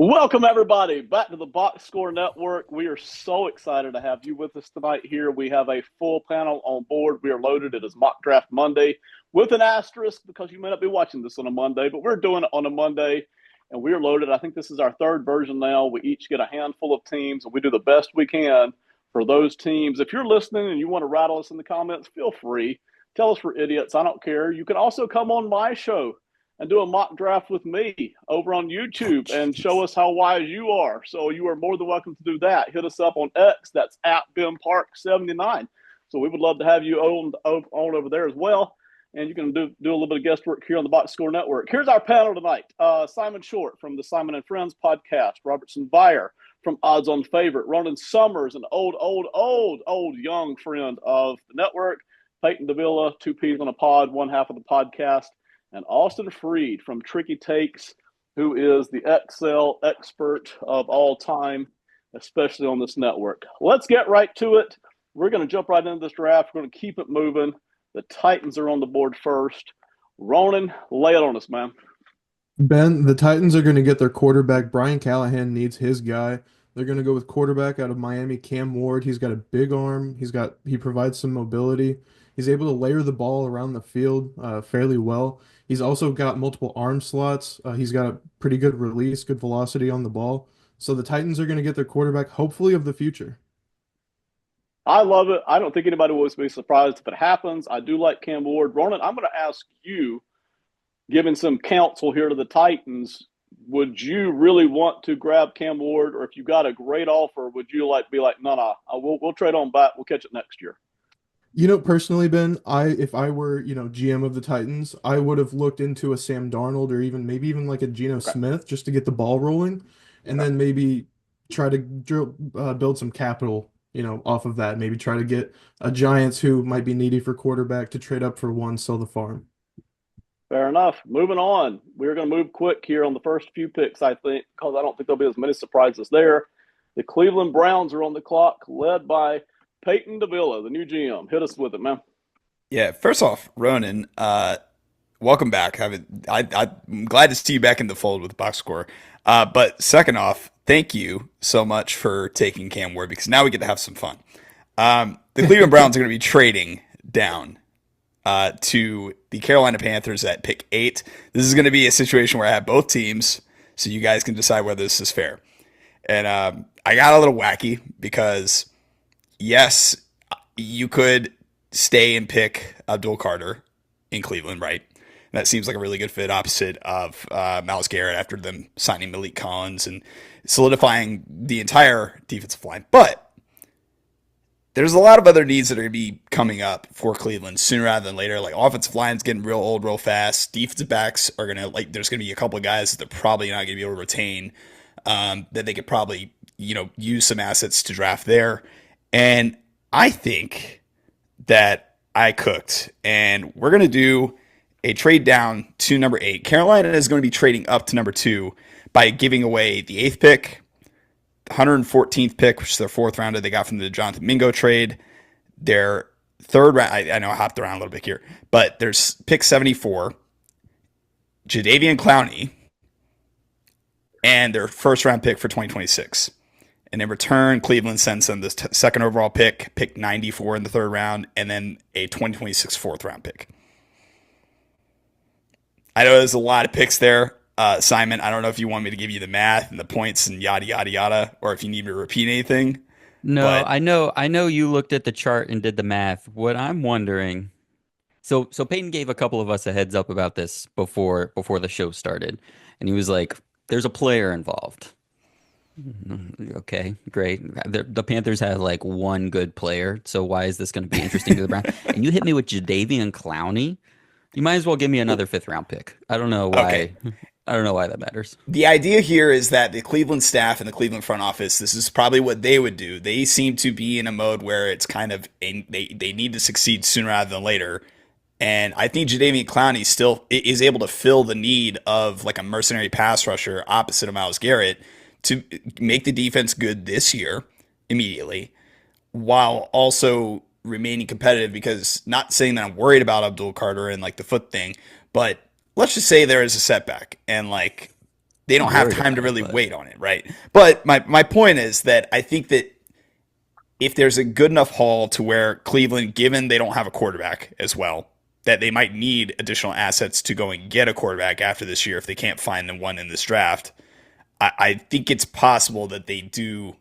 Welcome, everybody, back to the Box Score Network. We are so excited to have you with us tonight here. We have a full panel on board. We are loaded. It is Mock Draft Monday with an asterisk because you may not be watching this on a Monday, but we're doing it on a Monday, and we are loaded. I think this is our third version now. We each get a handful of teams, and we do the best we can for those teams. If you're listening and you want to rattle us in the comments, feel free. Tell us we're idiots. I don't care. You can also come on my show and do a mock draft with me over on YouTube and show us how wise you are. So you are more than welcome to do that. Hit us up on X. That's at BenPark79. So we would love to have you on over there as well. And you can do a little bit of guest work here on the Box Score Network. Here's our panel tonight. Simon Short from the Simon and Friends podcast. Robertson Byer from Odds on Favorite. Ronan Summers, an old young friend of the network. Peyton Davila, two peas on a pod, one half of the podcast. And Austin Freed from Tricky Takes, who is the Excel expert of all time, especially on this network. Let's get right to it. We're going to jump right into this draft. We're going to keep it moving. The Titans are on the board first. Ronan, lay it on us, man. Ben, the Titans are going to get their quarterback. Brian Callahan needs his guy. They're going to go with quarterback out of Miami, Cam Ward. He's got a big arm. He provides some mobility. He's able to layer the ball around the field fairly well. He's also got multiple arm slots. He's got a pretty good release, good velocity on the ball. So the Titans are going to get their quarterback, hopefully of the future. I love it. I don't think anybody will be surprised if it happens. I do like Cam Ward. Ronan, I'm going to ask you, giving some counsel here to the Titans, would you really want to grab Cam Ward, or if you got a great offer, would you be like, no, we'll trade on back. We'll catch it next year. Personally, Ben, if I were, GM of the Titans, I would have looked into a Sam Darnold or maybe even like a Geno Okay. Smith just to get the ball rolling, and Okay. then maybe try to build some capital, off of that. Maybe try to get a Giants who might be needy for quarterback to trade up for one, sell the farm. Fair enough. Moving on. We're going to move quick here on the first few picks, I think, because I don't think there'll be as many surprises there. The Cleveland Browns are on the clock, led by Peyton Davila, the new GM. Hit us with it, man. Yeah, first off, Ronan, welcome back. I'm glad to see you back in the fold with Box Score. But second off, thank you so much for taking Cam Ward because now we get to have some fun. The Cleveland Browns are going to be trading down to the Carolina Panthers at pick 8. This is going to be a situation where I have both teams, so you guys can decide whether this is fair. And I got a little wacky because, yes, you could stay and pick Abdul Carter in Cleveland, right? And that seems like a really good fit opposite of Myles Garrett after them signing Malik Collins and solidifying the entire defensive line. But there's a lot of other needs that are going to be coming up for Cleveland sooner rather than later. Like offensive line's getting real old real fast. Defensive backs are going to there's going to be a couple of guys that they're probably not going to be able to retain that they could probably, use some assets to draft there. And I think that I cooked, and we're going to do a trade down to number 8. Carolina is going to be trading up to number 2 by giving away the 8th pick, 114th pick, which is their 4th rounder they got from the Jonathan Mingo trade. Their 3rd round, I know I hopped around a little bit here, but there's pick 74, Jadeveon Clowney, and their 1st round pick for 2026. And in return, Cleveland sends them the 2nd overall pick 94 in the 3rd round, and then a 2026 4th round pick. I know there's a lot of picks there. Simon, I don't know if you want me to give you the math and the points and yada, yada, yada, or if you need me to repeat anything. No, But I know you looked at the chart and did the math. What I'm wondering, so Peyton gave a couple of us a heads up about this before the show started, and he was like, "There's a player involved." Okay, great. The Panthers have like one good player, so why is this going to be interesting to the Browns? And you hit me with Jadeveon Clowney. You might as well give me another 5th round pick. I don't know okay, why. I don't know why that matters. the idea here is that the Cleveland staff and the Cleveland front office, this is probably what they would do. They seem to be in a mode where it's kind of they need to succeed sooner rather than later. And I think Jadeveon Clowney still is able to fill the need of like a mercenary pass rusher opposite of Myles Garrett to make the defense good this year immediately, while also remaining competitive. Because not saying that I'm worried about Abdul Carter and like the foot thing, but let's just say there is a setback and like they don't have worried time to about it, really but- wait on it, right? But my point is that I think that if there's a good enough haul to where Cleveland, given they don't have a quarterback as well, that they might need additional assets to go and get a quarterback after this year if they can't find the one in this draft, I think it's possible that they do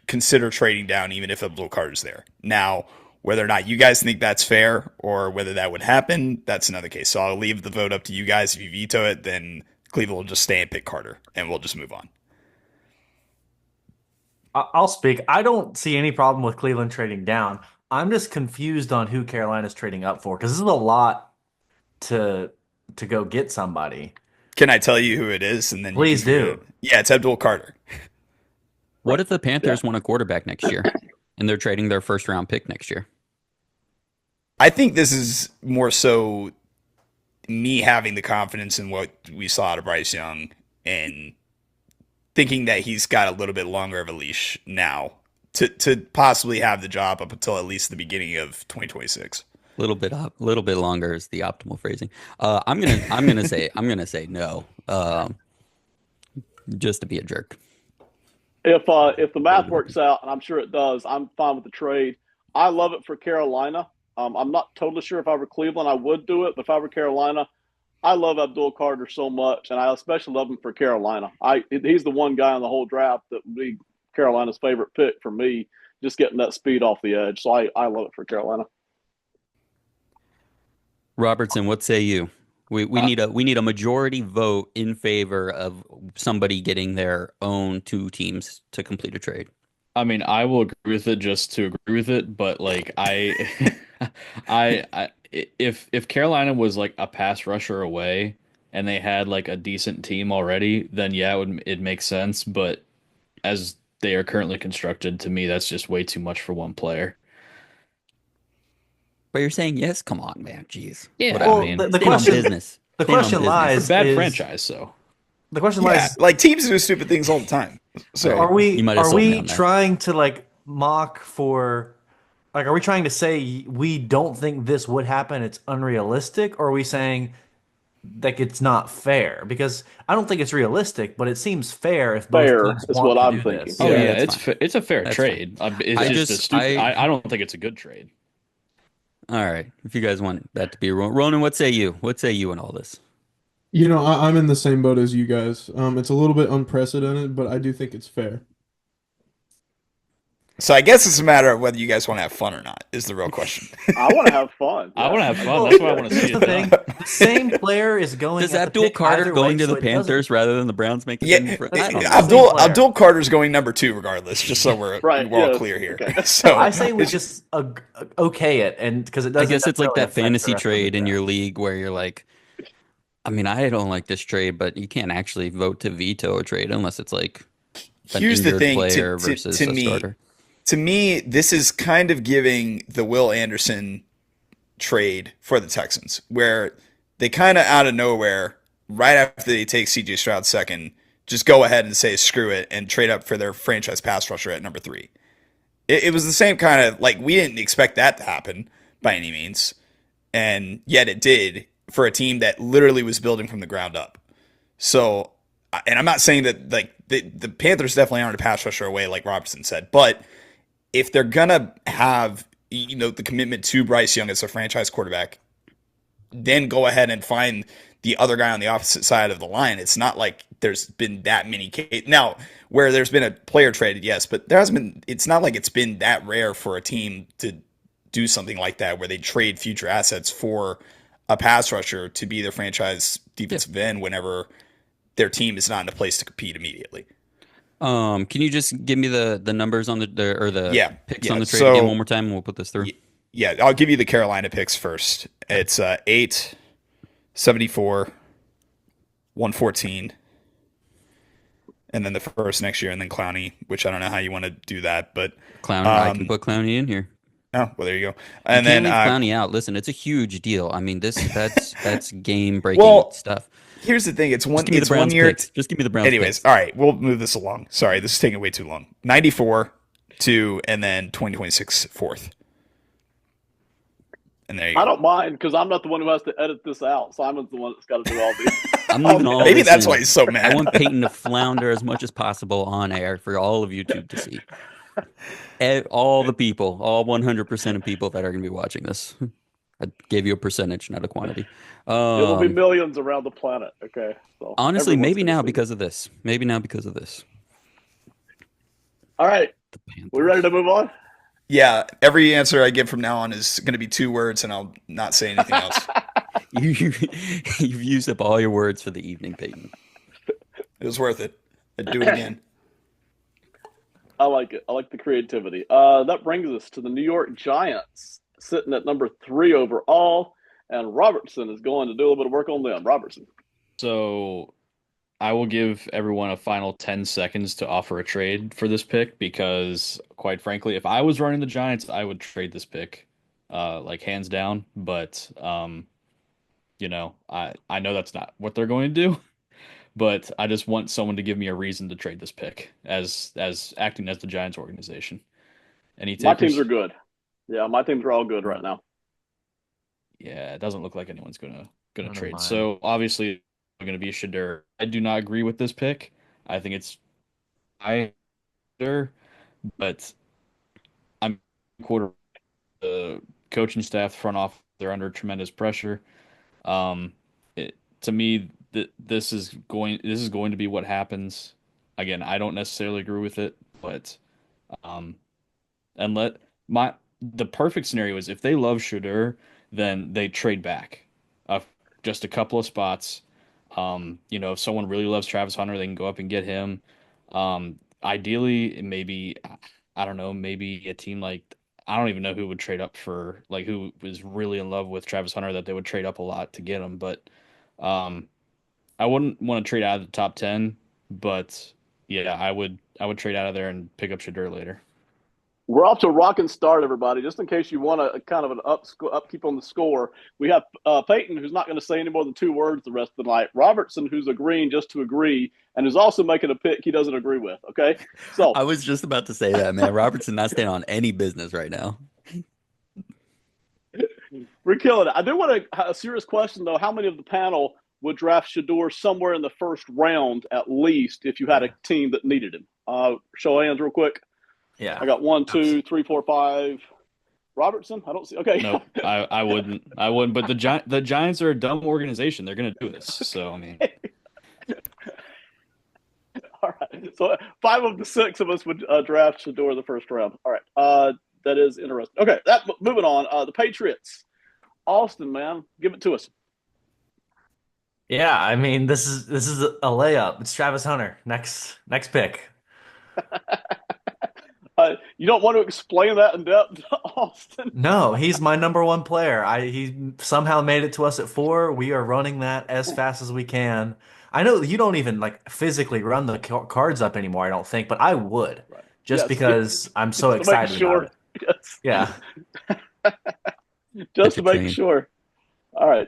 consider trading down even if Abdul Carter's there. Now, whether or not you guys think that's fair or whether that would happen, that's another case. So I'll leave the vote up to you guys. If you veto it, then Cleveland will just stay and pick Carter, and we'll just move on. I'll speak. I don't see any problem with Cleveland trading down. I'm just confused on who Carolina's trading up for because this is a lot to go get somebody. Can I tell you who it is? And then you Please can do. it? Yeah, it's Abdul Carter. What if the Panthers want a quarterback next year and they're trading their first round pick next year? I think this is more so me having the confidence in what we saw out of Bryce Young and thinking that he's got a little bit longer of a leash now to possibly have the job up until at least the beginning of 2026. Little bit longer is the optimal phrasing. I'm gonna say no. Just to be a jerk. If the math works out, and I'm sure it does, I'm fine with the trade. I love it for Carolina. I'm not totally sure if I were Cleveland, I would do it, but if I were Carolina, I love Abdul Carter so much, and I especially love him for Carolina. He's the one guy in the whole draft that would be Carolina's favorite pick for me, just getting that speed off the edge. So I love it for Carolina. Robertson, what say you? We need a majority vote in favor of somebody getting their own two teams to complete a trade. I mean, I will agree with it just to agree with it, but like if Carolina was like a pass rusher away and they had like a decent team already, then yeah, it makes sense. But as they are currently constructed, to me, that's just way too much for one player. But you're saying yes? Come on, man. Jeez. Yeah, Whatever. Well, I mean, the Stay on question business. the Stay on question business. lies it's a bad is- franchise, so the question Yeah, lies: like teams do stupid things all the time. So Are we You might have sold me on that. trying to like mock for? Like, are we trying to say we don't think this would happen? It's unrealistic, or are we saying like it's not fair? Because I don't think it's realistic, but it seems fair if both Fair teams is want what to I'm do thinking. this. oh Yeah, yeah, that's fine. it's a fair That's trade. It's I just a just- stupid. I- I don't think it's a good trade. All right. If you guys want that to be Ronan, what say you? What say you in all this? You know, I'm in the same boat as you guys. It's a little bit unprecedented, but I do think it's fair. So I guess it's a matter of whether you guys want to have fun or not is the real question. I want to have fun. I want to have fun. Well, That's why I want to see here's it the thing: done. the same player is going. Does at the Abdul pick Carter either going way, to the so it doesn't- Panthers rather than the Browns making Yeah, it? I don't know. Abdul player. Abdul Carter's going number 2 regardless, just so we're Right, all yes, clear here. okay. So I say we it's- just okay it, and because it I doesn't. guess it's like necessarily that affect the fantasy rest of the trade in draft. your league where you're like, I mean, I don't like this trade, but you can't actually vote to veto a trade unless it's like an here's the injured thing player versus to a me. starter. To me, this is kind of giving the Will Anderson trade for the Texans, where they kind of out of nowhere, right after they take CJ Stroud second, just go ahead and say screw it and trade up for their franchise pass rusher at number 3. It was the same kind of like we didn't expect that to happen by any means, and yet it did for a team that literally was building from the ground up. So, and I'm not saying that like the Panthers definitely aren't a pass rusher away, like Robertson said, but if they're gonna have the commitment to Bryce Young as a franchise quarterback, then go ahead and find the other guy on the opposite side of the line. It's not like there's been that many cases now where there's been a player traded, yes, but there hasn't been. It's not like it's been that rare for a team to do something like that where they trade future assets for a pass rusher to be their franchise defensive end whenever their team is not in a place to compete immediately. Can you just give me the numbers on the picks on the trade So- again one more time and we'll put this through? Yeah, I'll give you the Carolina picks first. It's 8, 74, 114, and then the first next year, and then Clowney, which I don't know how you want to do that, but Clowney, I can put Clowney in here. oh, well, there you go. You And can't then leave Clowney out. Listen, it's a huge deal. I mean, that's game breaking Well, stuff. here's the thing: it's Just one, give me the it's 1 Browns year. picks. Just give me the Browns. Anyways, picks. all right, we'll move this along. Sorry, this is taking way too long. 94, 2, and then 2026 fourth. And there you I go. don't mind because I'm not the one who has to edit this out. Simon's the one that's got to do all these. I'm leaving all Maybe this that's in. why he's so I mad. want Peyton to flounder as much as possible on air for all of YouTube to see. All the people, all 100% of people that are going to be watching this. I gave you a percentage, not a quantity. It'll be millions around the planet. Okay. So Honestly, everyone's maybe gonna now see because of this. Maybe now because of this. All right. The Panthers. We ready to move on? Yeah, every answer I give from now on is going to be 2 words, and I'll not say anything else. You've used up all your words for the evening, Peyton. It was worth it. I'd do it again. I like it. I like the creativity. That brings us to the New York Giants, sitting at number 3 overall, and Robertson is going to do a little bit of work on them. Robertson. So I will give everyone a final 10 seconds to offer a trade for this pick because, quite frankly, if I was running the Giants, I would trade this pick, like hands down. But I know that's not what they're going to do. But I just want someone to give me a reason to trade this pick as acting as the Giants organization. Any takers? My teams are good. Yeah, my teams are all good right now. Yeah, it doesn't look like anyone's gonna None of trade. mine. So obviously, going to be Shedeur. I do not agree with this pick. I think it's but I'm quarter the coaching staff, front off, they're under tremendous pressure. To me, this is going to be what happens. Again, I don't necessarily agree with it, but and the perfect scenario is if they love Shedeur, then they trade back, just a couple of spots. If someone really loves Travis Hunter, they can go up and get him. Ideally, maybe I don't know, maybe a team like I don't even know who would trade up for like who was really in love with Travis Hunter that they would trade up a lot to get him. But I wouldn't want to trade out of the top 10, but yeah, I would trade out of there and pick up Shedeur later. We're off to a rocking start, everybody. Just in case you want a kind of an upkeep on the score, we have Peyton, who's not going to say any more than 2 words the rest of the night. Robertson, who's agreeing just to agree, and who's also making a pick he doesn't agree with. Okay, so I was just about to say that, man. Robertson not staying on any business right now. we're killing it. I do want a serious question though. How many of the panel would draft Shedeur somewhere in the first round at least if you had a team that needed him? Show of hands real quick. Yeah. I got 1, 2, 3, 4, 5. Robertson? I don't see. Okay. Nope, I wouldn't. But the Giants are a dumb organization. They're going to do this. So I mean, All right. So 5 of the 6 of us would draft Shedeur in the first round. All right. That is interesting. Okay. Moving on. The Patriots. Austin, man, give it to us. Yeah, I mean this is a layup. It's Travis Hunter. Next pick. You don't want to explain that in depth, Austin? No, he's my number 1 player. He somehow made it to us at 4. We are running that as fast as we can. I know you don't even like physically run the cards up anymore, I don't think, but I would. Right. Just Yes, because I'm so just to make excited sure. about it. Yes. Yeah. Just to Get your make chain. sure. All right.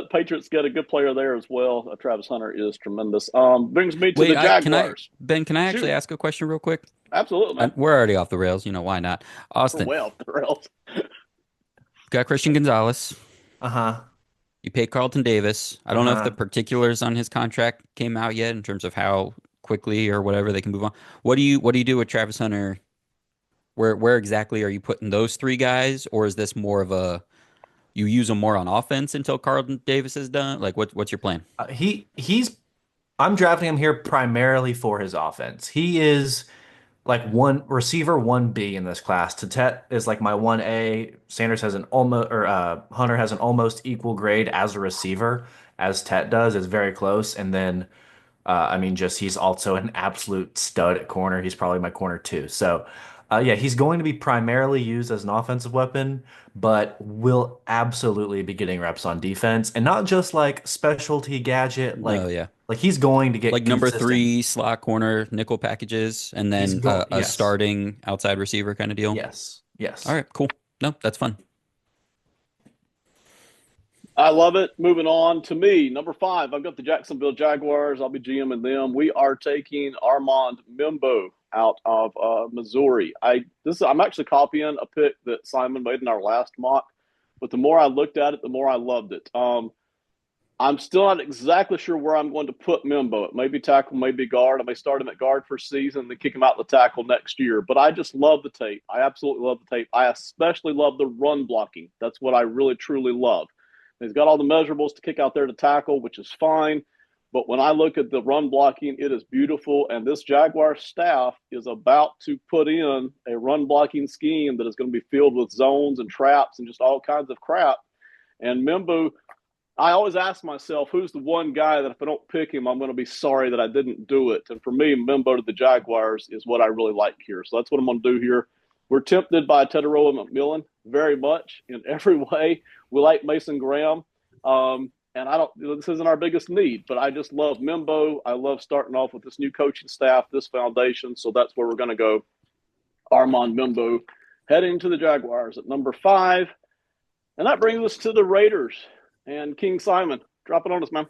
Patriots get a good player there as well. Travis Hunter is tremendous. Brings me to Wait, the Jaguars. Can I actually Shoot. ask a question real quick? Absolutely, man. We're already off the rails. Why not? Austin, Well, or else. got Christian Gonzalez. Uh-huh. You paid Carlton Davis. I don't know if Uh-huh. the particulars on his contract came out yet in terms of how quickly or whatever they can move on. What do you do with Travis Hunter? Where exactly are you putting those 3 guys, or is this more of a you use them more on offense until Carlton Davis is done? Like what's your plan? I'm drafting him here primarily for his offense. He is like receiver 1B in this class. Tatet is like my 1A. Sanders has Hunter has an almost equal grade as a receiver as Tet does. It's very close. And then he's also an absolute stud at corner. He's probably my corner 2. So he's going to be primarily used as an offensive weapon, but will absolutely be getting reps on defense, and not just like specialty gadget. Like, Oh yeah, like he's going to get like number consistent. 3 slot corner nickel packages, and then a Yes. starting outside receiver kind of deal. Yes. All right, cool. No, that's fun. I love it. Moving on to me, number 5. I've got the Jacksonville Jaguars. I'll be GMing them. We are taking Armand Mimbo out of Missouri. I'm actually copying a pick that Simon made in our last mock. but the more I looked at it, the more I loved it. I'm still not exactly sure where I'm going to put Mimbo. It may be tackle, maybe guard. I may start him at guard for a season, then kick him out the tackle next year. But I just love the tape. I absolutely love the tape. I especially love the run blocking. That's what I really, truly love. He's got all the measurables to kick out there to tackle, which is fine. But when I look at the run blocking, it is beautiful. And this Jaguar staff is about to put in a run blocking scheme that is going to be filled with zones and traps and just all kinds of crap. And Mimbo, I always ask myself, who's the one guy that if I don't pick him, I'm going to be sorry that I didn't do it. And for me, Mimbo to the Jaguars is what I really like here. So that's what I'm going to do here. We're tempted by Teteroa McMillan very much in every way. We like Mason Graham. And this isn't our biggest need, but I just love Mimbo. I love starting off with this new coaching staff, this foundation. So that's where we're going to go. Armand Mimbo heading to the Jaguars at number 5. And that brings us to the Raiders. And King Simon, drop it on us, man.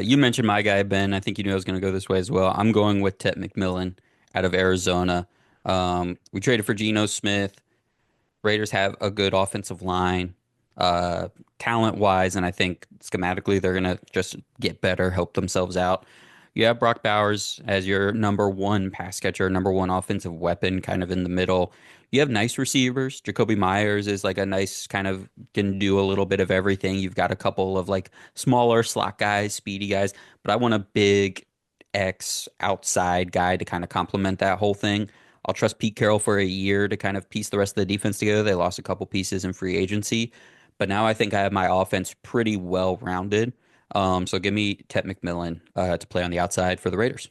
You mentioned my guy, Ben. I think you knew I was going to go this way as well. I'm going with Tet McMillan out of Arizona. We traded for Geno Smith. Raiders have a good offensive line, talent-wise, and I think schematically they're going to just get better, help themselves out. You have Brock Bowers as your number 1 pass catcher, number 1 offensive weapon, kind of in the middle. You have nice receivers. Jacoby Myers is like a nice kind of can do a little bit of everything. You've got a couple of like smaller slot guys, speedy guys, but I want a big X outside guy to kind of complement that whole thing. I'll trust Pete Carroll for a year to kind of piece the rest of the defense together. They lost a couple pieces in free agency, but now I think I have my offense pretty well rounded. So give me Tet McMillan to play on the outside for the Raiders.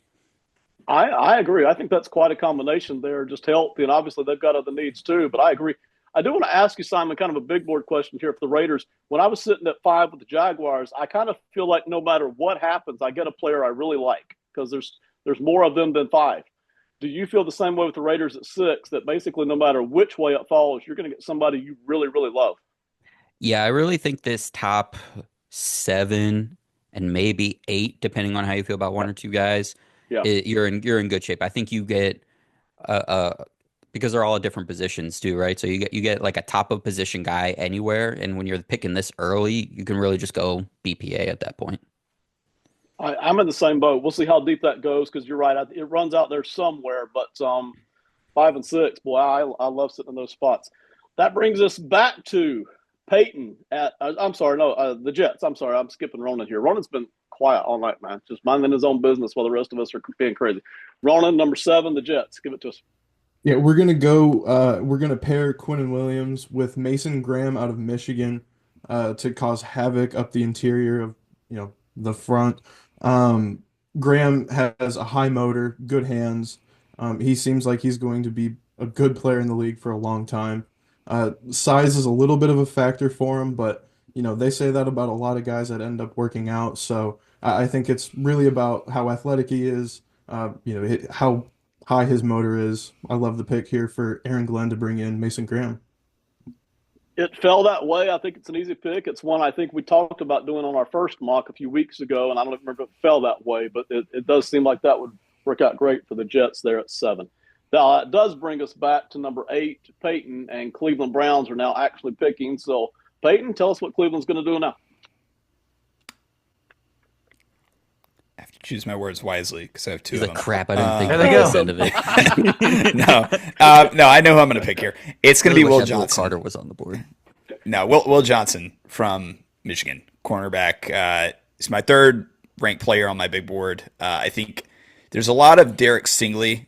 I agree. I think that's quite a combination there, just healthy, and obviously they've got other needs too, but I agree. I do want to ask you, Simon, kind of a big board question here for the Raiders. When I was sitting at 5 with the Jaguars, I kind of feel like no matter what happens, I get a player I really like because there's more of them than 5. Do you feel the same way with the Raiders at 6, that basically no matter which way it falls, you're going to get somebody you really, really love? Yeah, I really think this top 7 and maybe 8, depending on how you feel about 1 or 2 guys, you're in good shape. I think you get because they're all at different positions too, right? So you get like a top of position guy anywhere, and when you're picking this early, you can really just go BPA at that point. I'm in the same boat. We'll see how deep that goes because you're right. It runs out there somewhere, but 5 and 6, boy, I love sitting in those spots. That brings us back to Peyton at the Jets. I'm sorry, I'm skipping Ronan here. Ronan's been quiet all night, man, just minding his own business while the rest of us are being crazy. Ronan, number 7, the Jets. Give it to us. Yeah, we're gonna go. We're gonna pair Quinnen Williams with Mason Graham out of Michigan to cause havoc up the interior of the front. Graham has a high motor, good hands. He seems like he's going to be a good player in the league for a long time. Size is a little bit of a factor for him, but they say that about a lot of guys that end up working out. So I think it's really about how athletic he is, how high his motor is. I love the pick here for Aaron Glenn to bring in Mason Graham. It fell that way. I think it's an easy pick. It's one I think we talked about doing on our first mock a few weeks ago, and I don't remember if it fell that way, but it does seem like that would work out great for the Jets there at 7. Now, it does bring us back to number 8, Peyton, and Cleveland Browns are now actually picking. So, Peyton, tell us what Cleveland's going to do now. I have to choose my words wisely because I have 2 He's of like, them. crap, I didn't think There they about go. this end of it. No, I know who I'm going to pick here. It's going to be Really Will wish Will Johnson. Carter was on the board. No, Will Johnson from Michigan, cornerback. He's my 3rd ranked player on my big board. I think there's a lot of Derek Stingley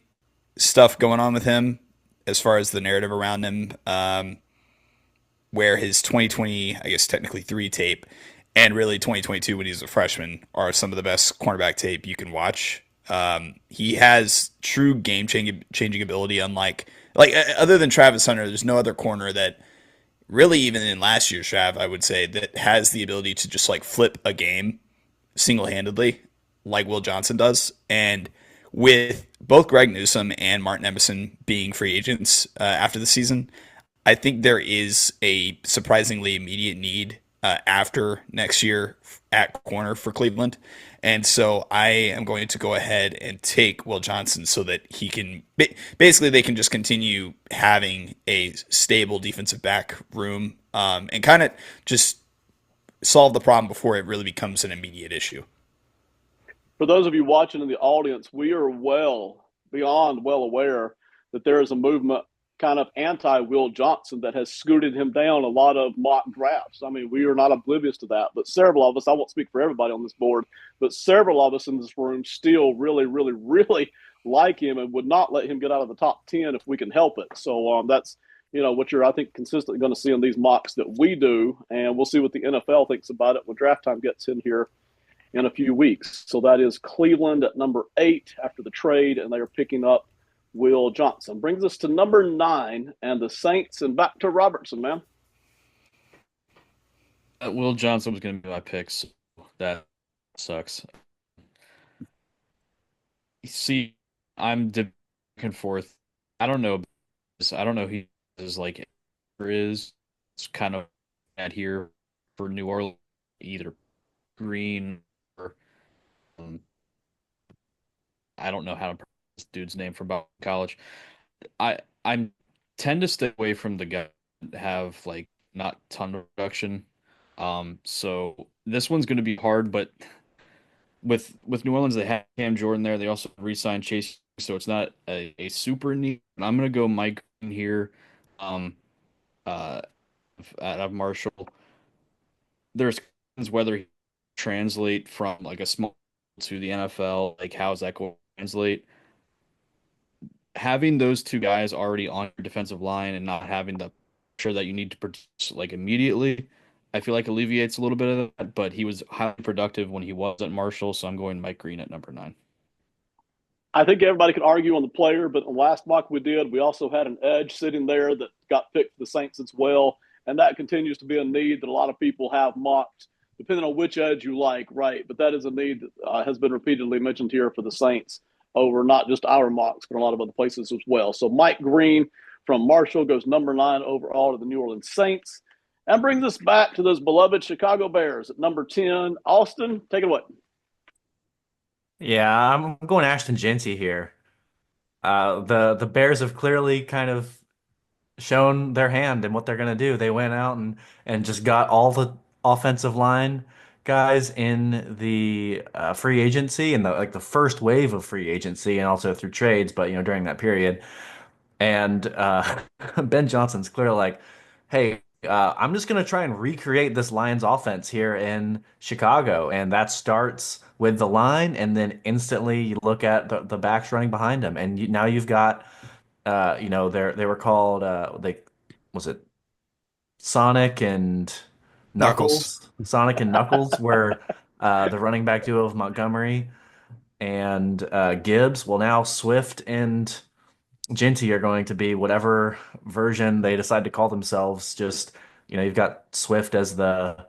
stuff going on with him as far as the narrative around him, where his 2020, I guess technically 3 tape, and really 2022 when he was a freshman are some of the best cornerback tape you can watch. He has true game-changing ability, unlike other than Travis Hunter, there's no other corner that really, even in last year's draft, I would say, that has the ability to just like flip a game single-handedly like Will Johnson does. And with both Greg Newsome and Martin Emerson being free agents after the season, I think there is a surprisingly immediate need after next year at corner for Cleveland. And so I am going to go ahead and take Will Johnson so that he can basically they can just continue having a stable defensive back room and kind of just solve the problem before it really becomes an immediate issue. For those of you watching in the audience, we are beyond well aware that there is a movement kind of anti-Will Johnson that has scooted him down a lot of mock drafts. I mean, we are not oblivious to that, but several of us, I won't speak for everybody on this board, but several of us in this room still really, really, really like him and would not let him get out of the top 10 if we can help it. So that's, what you're, I think, consistently going to see in these mocks that we do, and we'll see what the NFL thinks about it when draft time gets in here in a few weeks. So that is Cleveland at number 8 after the trade, and they are picking up Will Johnson. Brings us to number 9 and the Saints, and back to Robertson, man. Will Johnson was going to be my pick, so that sucks. See, I'm back and forth. I don't know. Who he is like. Is it's kind of at here for New Orleans, either Green or I don't know how to pronounce this dude's name from college. I'm tend to stay away from the guys that have like not ton of production. So this one's going to be hard, but with New Orleans, they have Cam Jordan there. They also re-signed Chase, so it's not a super neat. I'm going to go Mike Green here, out of Marshall. There's whether he translate from like a small to the NFL, like how's that going to translate? Having those two guys already on your defensive line and not having the pressure that you need to produce like immediately, I feel like alleviates a little bit of that, but he was highly productive when he was at Marshall, so I'm going Mike Green at number 9. I think everybody could argue on the player, but in the last mock we did, we also had an edge sitting there that got picked for the Saints as well, and that continues to be a need that a lot of people have mocked, depending on which edge you like, right? But that is a need that has been repeatedly mentioned here for the Saints over not just our mocks, but a lot of other places as well. So Mike Green from Marshall goes number 9 overall to the New Orleans Saints. And brings us back to those beloved Chicago Bears at number 10. Austin, take it away. Yeah, I'm going Ashton Jeanty here. The Bears have clearly kind of shown their hand and what they're going to do. They went out and just got all the offensive line guys in the free agency and the first wave of free agency and also through trades, but during that period. And Ben Johnson's clearly like, hey, I'm just going to try and recreate this Lions offense here in Chicago. And that starts with the line. And then instantly you look at the backs running behind him. And now you've got, they were called, was it Sonic and Knuckles? Sonic and Knuckles were the running back duo of Montgomery and Gibbs. Well, now Swift and Jeanty are going to be whatever version they decide to call themselves. Just, you've got Swift as I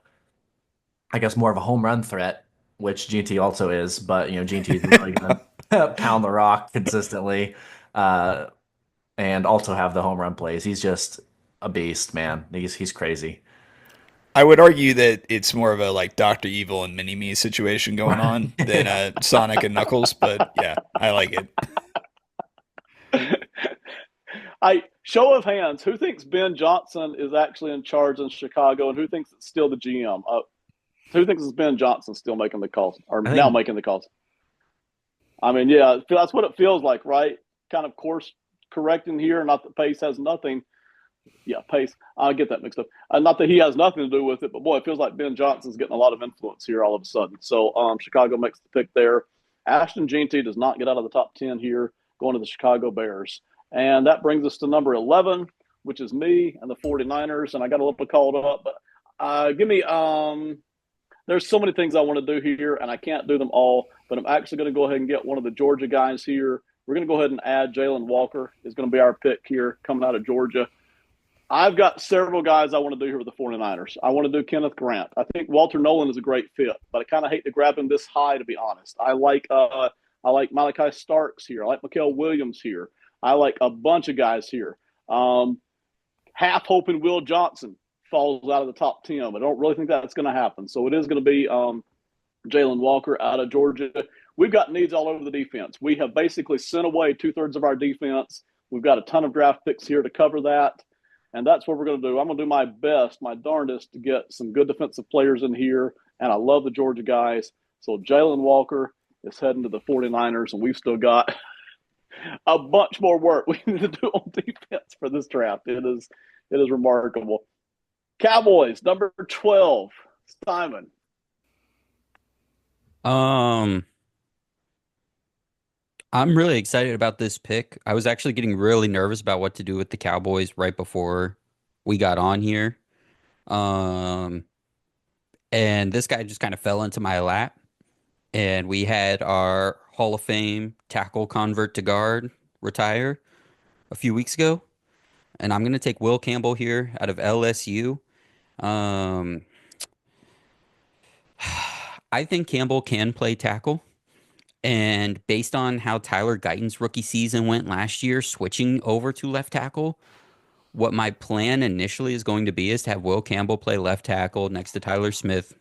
guess, more of a home run threat, which Jeanty also is, but, Jeanty is really going to pound the rock consistently and also have the home run plays. He's just a beast, man. He's crazy. I would argue that it's more of a like Dr. Evil and Mini-Me situation going on than Sonic and Knuckles, but yeah, I like it. Show of hands, who thinks Ben Johnson is actually in charge in Chicago, and who thinks it's still the GM? Who thinks it's Ben Johnson still making the calls, or now making the calls? I mean, yeah, that's what it feels like, right? Kind of course correcting here. Not that Pace has nothing. Yeah, Pace. I get that mixed up. Not that he has nothing to do with it, but boy, it feels like Ben Johnson's getting a lot of influence here all of a sudden. So Chicago makes the pick there. Ashton Jeanty does not get out of the top 10 here, going to the Chicago Bears. And that brings us to number 11, which is me and the 49ers. And I got a little called up, but give me there's so many things I want to do here, and I can't do them all. But I'm actually going to go ahead and get one of the Georgia guys here. We're going to go ahead and add Jalen Walker is going to be our pick here coming out of Georgia. I've got several guys I want to do here with the 49ers. I want to do Kenneth Grant. I think Walter Nolan is a great fit, but I kind of hate to grab him this high, to be honest. I like Malachi Starks here. I like Mikael Williams here. I like a bunch of guys here. Half hoping Will Johnson falls out of the top 10. I don't really think that's going to happen. So it is going to be Jalen Walker out of Georgia. We've got needs all over the defense. We have basically sent away 2/3 of our defense. We've got a ton of draft picks here to cover that. And that's what we're going to do. I'm going to do my best, my darndest, to get some good defensive players in here. And I love the Georgia guys. So Jalen Walker is heading to the 49ers, and we've still got a bunch more work we need to do on defense for this draft. It is remarkable. Cowboys, number 12, Simon. I'm really excited about this pick. I was actually getting really nervous about what to do with the Cowboys right before we got on here. And this guy just kind of fell into my lap. And we had our Hall of Fame tackle convert to guard retire a few weeks ago. And I'm going to take Will Campbell here out of LSU. I think Campbell can play tackle. And based on how Tyler Guyton's rookie season went last year, switching over to left tackle, what my plan initially is going to be is to have Will Campbell play left tackle next to Tyler Smith,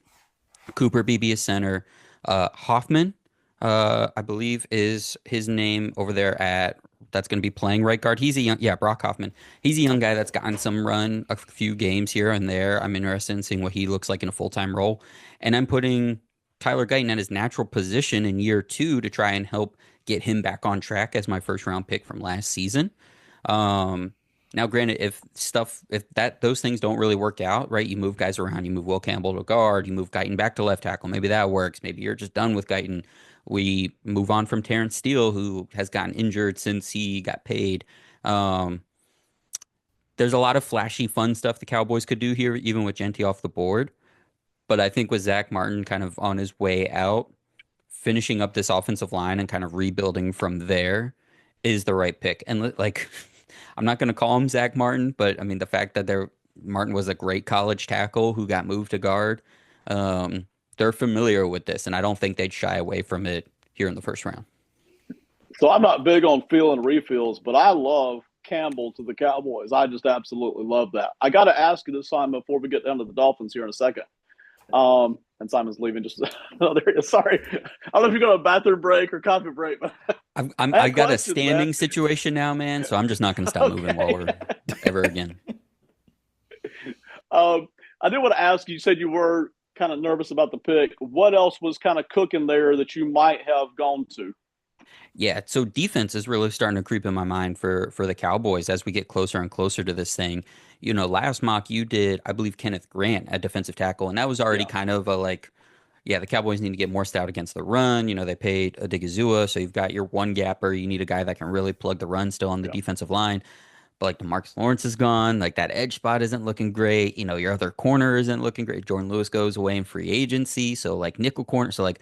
Cooper Beebe as center, Hoffman, I believe is his name over there that's going to be playing right guard. He's a young, Brock Hoffman. He's a young guy that's gotten some run, a few games here and there. I'm interested in seeing what he looks like in a full-time role. And I'm putting Tyler Guyton at his natural position in year 2 to try and help get him back on track as my first round pick from last season. Now, granted, if those things don't really work out, right? You move guys around, you move Will Campbell to guard, you move Guyton back to left tackle. Maybe that works. Maybe you're just done with Guyton. We move on from Terrence Steele, who has gotten injured since he got paid. There's a lot of flashy, fun stuff the Cowboys could do here, even with Genty off the board. But I think with Zach Martin kind of on his way out, finishing up this offensive line and kind of rebuilding from there is the right pick. And like, I'm not going to call him Zach Martin, but I mean, the fact that Martin was a great college tackle who got moved to guard, they're familiar with this, and I don't think they'd shy away from it here in the first round. So I'm not big on fill and refills, but I love Campbell to the Cowboys. I just absolutely love that. I got to ask you this, Simon, before we get down to the Dolphins here in a second. And Simon's leaving just there he is. Sorry. I don't know if you're going to a bathroom break or coffee break, but I got a standing situation now, man, so I'm just not going to stop moving while we're ever again. I did want to ask you said you were kind of nervous about the pick. What else was kind of cooking there that you might have gone to? Yeah, so defense is really starting to creep in my mind for the Cowboys as we get closer and closer to this thing. You know, last mock you did, I believe, Kenneth Grant at defensive tackle, and that was already kind of a like, yeah, the Cowboys need to get more stout against the run. You know, they paid Odigizua, so you've got your one gapper. You need a guy that can really plug the run still on the defensive line. But like DeMarcus Lawrence is gone, like that edge spot isn't looking great. You know, your other corner isn't looking great. Jordan Lewis goes away in free agency, so like nickel corner, so like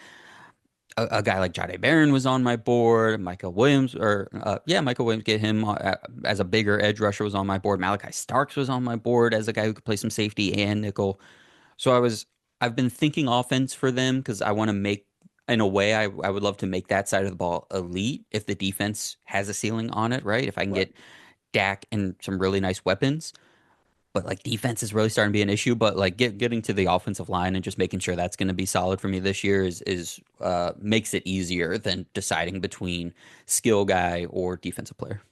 a guy like Jahdae Barron was on my board. Michael Williams, get him as a bigger edge rusher was on my board. Malachi Starks was on my board as a guy who could play some safety and nickel. So I've been thinking offense for them because I want to make, in a way, I would love to make that side of the ball elite if the defense has a ceiling on it, right? If I can get Dak and some really nice weapons. But like defense is really starting to be an issue. But like getting to the offensive line and just making sure that's going to be solid for me this year is makes it easier than deciding between skill guy or defensive player.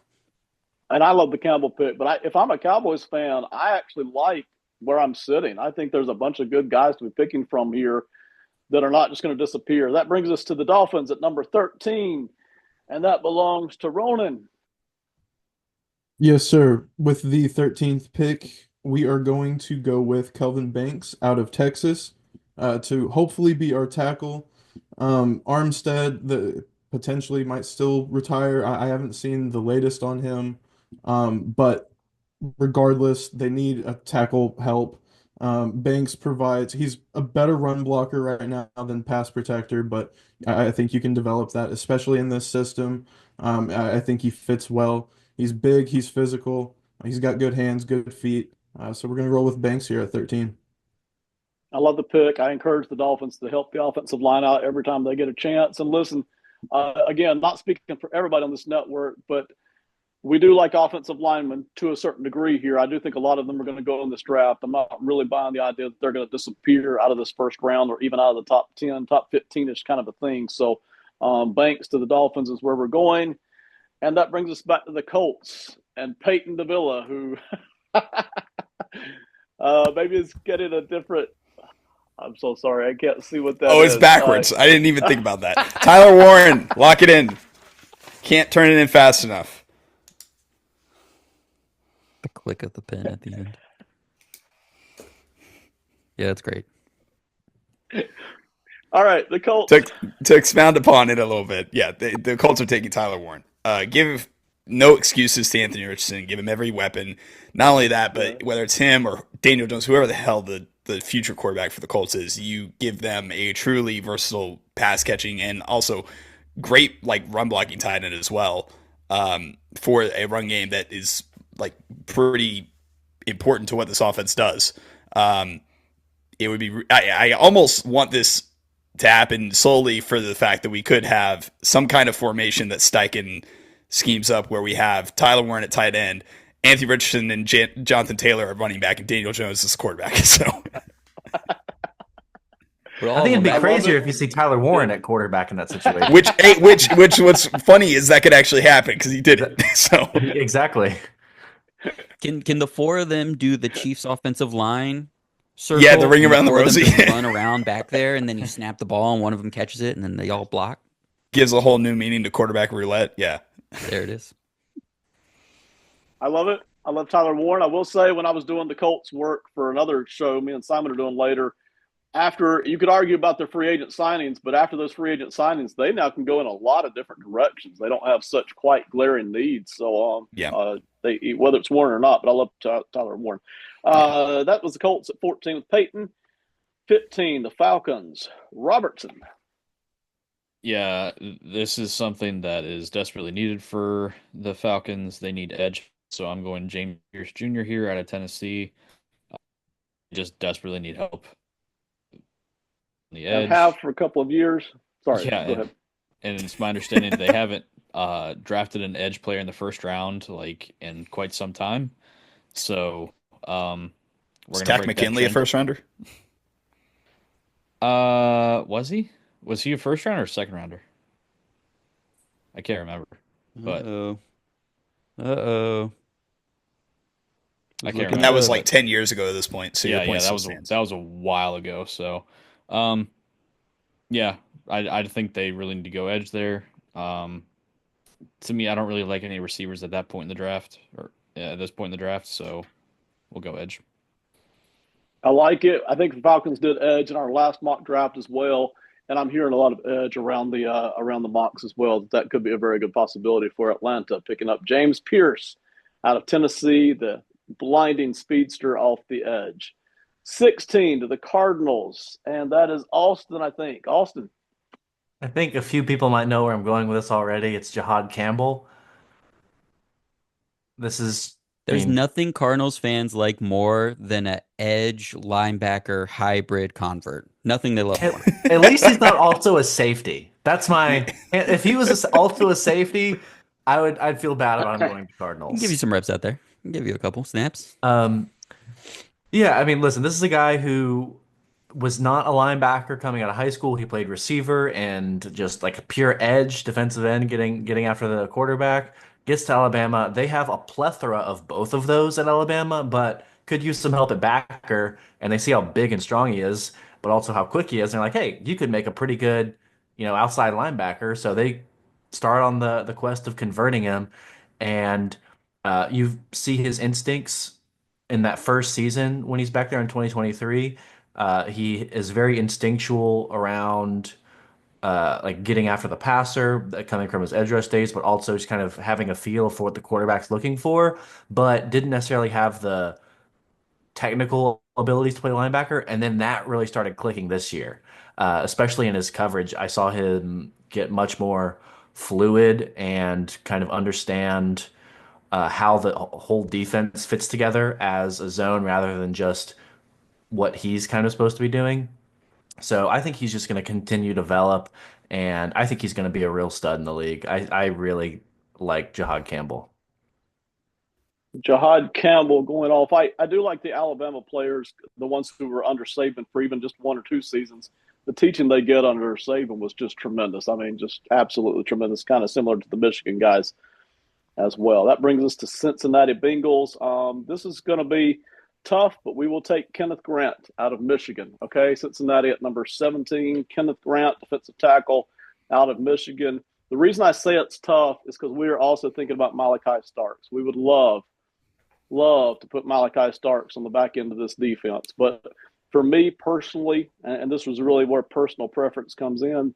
And I love the Campbell pick, but if I'm a Cowboys fan, I actually like where I'm sitting. I think there's a bunch of good guys to be picking from here that are not just going to disappear. That brings us to the Dolphins at number 13, and that belongs to Ronan. Yes, sir. With the 13th pick, we are going to go with Kelvin Banks out of Texas to hopefully be our tackle. Armstead potentially might still retire. I haven't seen the latest on him, but regardless, they need a tackle help. Banks he's a better run blocker right now than pass protector, but I think you can develop that, especially in this system. I think he fits well. He's big, he's physical, he's got good hands, good feet. So we're going to roll with Banks here at 13. I love the pick. I encourage the Dolphins to help the offensive line out every time they get a chance. And listen, again, not speaking for everybody on this network, but we do like offensive linemen to a certain degree here. I do think a lot of them are going to go in this draft. I'm not really buying the idea that they're going to disappear out of this first round or even out of the top 10, top 15 is kind of a thing. So Banks to the Dolphins is where we're going. And that brings us back to the Colts and Peyton Davila, who maybe is getting a different. I'm so sorry. I can't see what that is. Oh, it's backwards. I didn't even think about that. Tyler Warren, lock it in. Can't turn it in fast enough. The click of the pen at the end. Yeah, that's great. All right, the Colts. To expound upon it a little bit, yeah, the Colts are taking Tyler Warren. Give no excuses to Anthony Richardson. Give him every weapon. Not only that, but whether it's him or Daniel Jones, whoever the hell the future quarterback for the Colts is, you give them a truly versatile pass catching and also great like run blocking tight end as well, for a run game that is like pretty important to what this offense does. It would be I almost want this to happen solely for the fact that we could have some kind of formation that Steichen schemes up where we have Tyler Warren at tight end, Anthony Richardson and Jonathan Taylor at running back, and Daniel Jones as quarterback. So I think it'd be crazier if you see Tyler Warren at quarterback in that situation. which what's funny is that could actually happen because he did it. So exactly. Can the four of them do the Chiefs' offensive line circle? Yeah, the ring around the four of them rosy. just run around back there, and then you snap the ball, and one of them catches it, and then they all block. Gives a whole new meaning to quarterback roulette. Yeah. There it is. I love it. I love Tyler Warren. I will say when I was doing the Colts work for another show me and Simon are doing later, after you could argue about their free agent signings, but after those free agent signings, they now can go in a lot of different directions. They don't have such quite glaring needs. So they whether it's Warren or not, but I love Tyler Warren. That was the Colts at 14 with Peyton. 15, the Falcons, Robertson. Yeah, this is something that is desperately needed for the Falcons. They need edge, so I'm going James Pierce Jr. here out of Tennessee. Just desperately need help. The edge. And have for a couple of years. Sorry, yeah, go ahead. And it's my understanding they haven't drafted an edge player in the first round like in quite some time. So we're Was gonna Takk break that McKinley a trend. first rounder? Was he? Was he a first rounder or second rounder? I can't remember. But Uh-oh. I can't And remember. that was like 10 years ago at this point. So your point that still was stands. that was a while ago. So, yeah, I think they really need to go edge there. To me, I don't really like any receivers at that point in the draft or at this point in the draft. So we'll go edge. I like it. I think the Falcons did edge in our last mock draft as well, and I'm hearing a lot of edge around the mocks as well. That could be a very good possibility for Atlanta picking up James Pierce out of Tennessee, the blinding speedster off the edge. 16 to the Cardinals, and that is Austin, I think. Austin. I think a few people might know where I'm going with this already. It's Jahad Campbell. This is There's nothing Cardinals fans like more than an edge linebacker hybrid convert. Nothing they love more. At least he's not also a safety. That's my. If he was also a safety, I'd feel bad about him going to I'll Cardinals. give you some reps out there. I'll give you a couple snaps. Yeah, I mean, listen, this is a guy who was not a linebacker coming out of high school. He played receiver and just like a pure edge defensive end, getting after the quarterback. Gets to Alabama. They have a plethora of both of those at Alabama, but could use some help at backer. And they see how big and strong he is, but also how quick he is. And they're like, hey, you could make a pretty good, outside linebacker. So they start on the quest of converting him. And you see his instincts in that first season when he's back there in 2023. He is very instinctual around like getting after the passer, coming from his edge rush days, but also just kind of having a feel for what the quarterback's looking for, but didn't necessarily have the technical abilities to play linebacker. And then that really started clicking this year, especially in his coverage. I saw him get much more fluid and kind of understand how the whole defense fits together as a zone rather than just what he's kind of supposed to be doing. So I think he's just going to continue to develop, and I think he's going to be a real stud in the league. I really like Jahad Campbell. Jahad Campbell going off. I do like the Alabama players, the ones who were under Saban for even just 1 or 2 seasons. The teaching they get under Saban was just tremendous. I mean, just absolutely tremendous, kind of similar to the Michigan guys as well. That brings us to Cincinnati Bengals. This is going to be tough, but we will take Kenneth Grant out of Michigan. Okay, Cincinnati at number 17. Kenneth Grant, defensive tackle out of Michigan. The reason I say it's tough is because we are also thinking about Malachi Starks. We would love to put Malachi Starks on the back end of this defense. But for me personally, and this was really where personal preference comes in,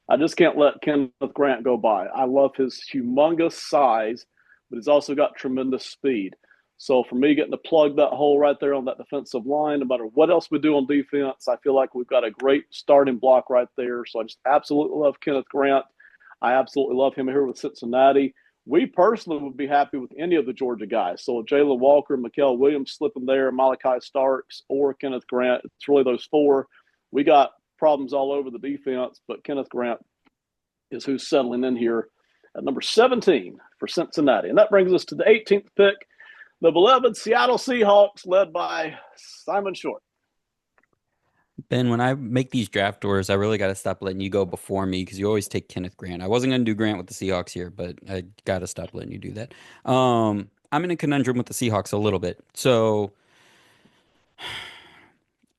I just can't let Kenneth Grant go by. I love his humongous size, but he's also got tremendous speed. So for me, getting to plug that hole right there on that defensive line, no matter what else we do on defense, I feel like we've got a great starting block right there. So I just absolutely love Kenneth Grant. I absolutely love him here with Cincinnati. We personally would be happy with any of the Georgia guys. So Jalen Walker, Mikael Williams slipping there, Malachi Starks, or Kenneth Grant. It's really those four. We got problems all over the defense, but Kenneth Grant is who's settling in here at number 17 for Cincinnati. And that brings us to the 18th pick, the beloved Seattle Seahawks, led by Simon Short. Ben, when I make these draft doors, I really got to stop letting you go before me because you always take Kenneth Grant. I wasn't going to do Grant with the Seahawks here, but I got to stop letting you do that. I'm in a conundrum with the Seahawks a little bit. So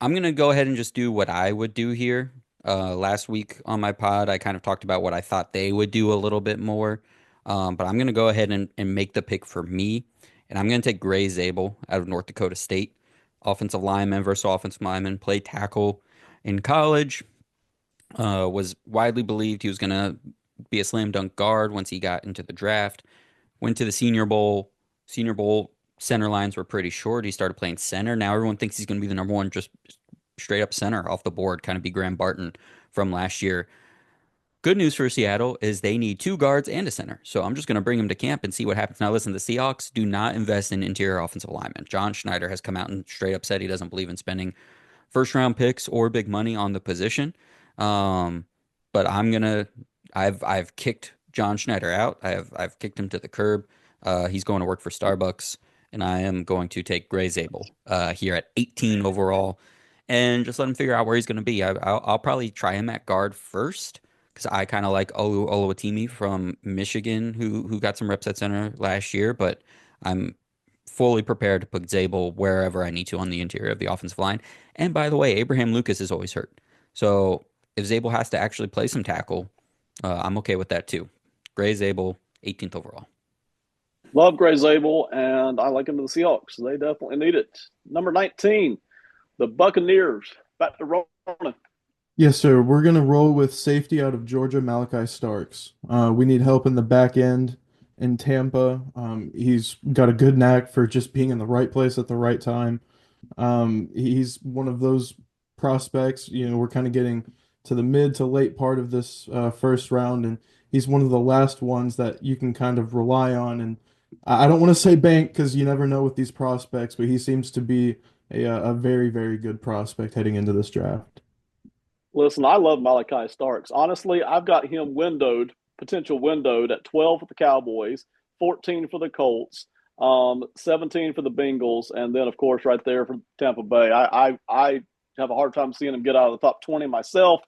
I'm going to go ahead and just do what I would do here. Last week on my pod, I kind of talked about what I thought they would do a little bit more. But I'm going to go ahead and make the pick for me. And I'm going to take Gray Zabel out of North Dakota State. Offensive lineman versus offensive lineman, played tackle in college. Was widely believed he was going to be a slam dunk guard once he got into the draft. Went to the Senior Bowl. Senior Bowl center lines were pretty short. He started playing center. Now everyone thinks he's going to be the number one, just straight up center off the board, kind of be Graham Barton from last year. Good news for Seattle is they need 2 guards and a center. So I'm just going to bring him to camp and see what happens. Now, listen, the Seahawks do not invest in interior offensive linemen. John Schneider has come out and straight up said he doesn't believe in spending first-round picks or big money on the position. But I've kicked John Schneider out. I've kicked him to the curb. He's going to work for Starbucks, and I am going to take Gray Zabel here at 18 overall, and just let him figure out where he's going to be. I'll probably try him at guard first, because I kind of like Oluwatimi from Michigan, who got some reps at center last year, but I'm fully prepared to put Zabel wherever I need to on the interior of the offensive line. And by the way, Abraham Lucas is always hurt. So if Zabel has to actually play some tackle, I'm okay with that too. Gray Zabel, 18th overall. Love Gray Zabel, and I like him to the Seahawks. They definitely need it. Number 19, the Buccaneers. Back to Ronan. Yes, sir. We're going to roll with safety out of Georgia, Malachi Starks. We need help in the back end in Tampa. He's got a good knack for just being in the right place at the right time. He's one of those prospects. We're kind of getting to the mid to late part of this first round, and he's one of the last ones that you can kind of rely on. And I don't want to say bank because you never know with these prospects, but he seems to be a very, very good prospect heading into this draft. Listen, I love Malachi Starks. Honestly, I've got him potential windowed at 12 for the Cowboys, 14 for the Colts, 17 for the Bengals, and then, of course, right there for Tampa Bay. I have a hard time seeing him get out of the top 20 myself,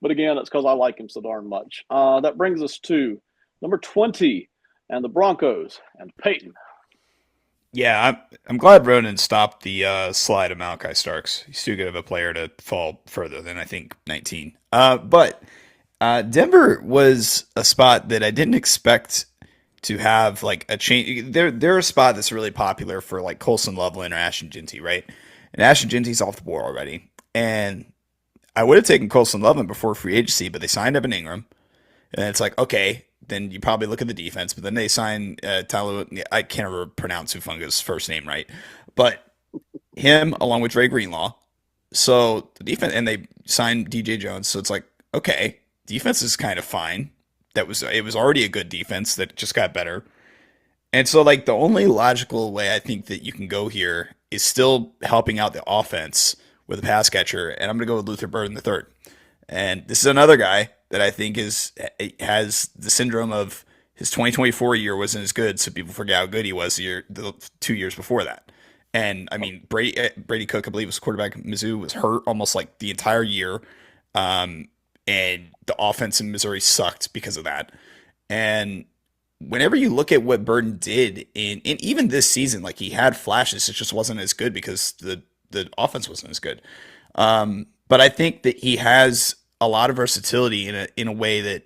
but again, it's because I like him so darn much. That brings us to number 20 and the Broncos and Peyton. Yeah, I'm glad Ronan stopped the slide of Malachi Starks. He's too good of a player to fall further than I think 19. But Denver was a spot that I didn't expect to have like a change. They're a spot that's really popular for like Colson Loveland or Ashton Jeanty, right? And Ashton Jeanty's off the board already. And I would have taken Colson Loveland before free agency, but they signed Evan Ingram. And it's like, okay, then you probably look at the defense, but then they sign Tyler. I can't ever pronounce Hufunga's first name right, but him along with Dre Greenlaw. So the defense, and they signed DJ Jones. So it's like, okay, defense is kind of fine. It was already a good defense that just got better. And so like the only logical way I think that you can go here is still helping out the offense with a pass catcher. And I'm going to go with Luther Burden III. And this is another guy that I think has the syndrome of His 2024 year wasn't as good, so people forget how good he was the 2 years before that. And I mean, Brady Cook, I believe, was quarterback at Mizzou, was hurt almost like the entire year, and the offense in Missouri sucked because of that. And whenever you look at what Burden did in even this season, like he had flashes, it just wasn't as good because the offense wasn't as good. But I think that he has a lot of versatility in a way that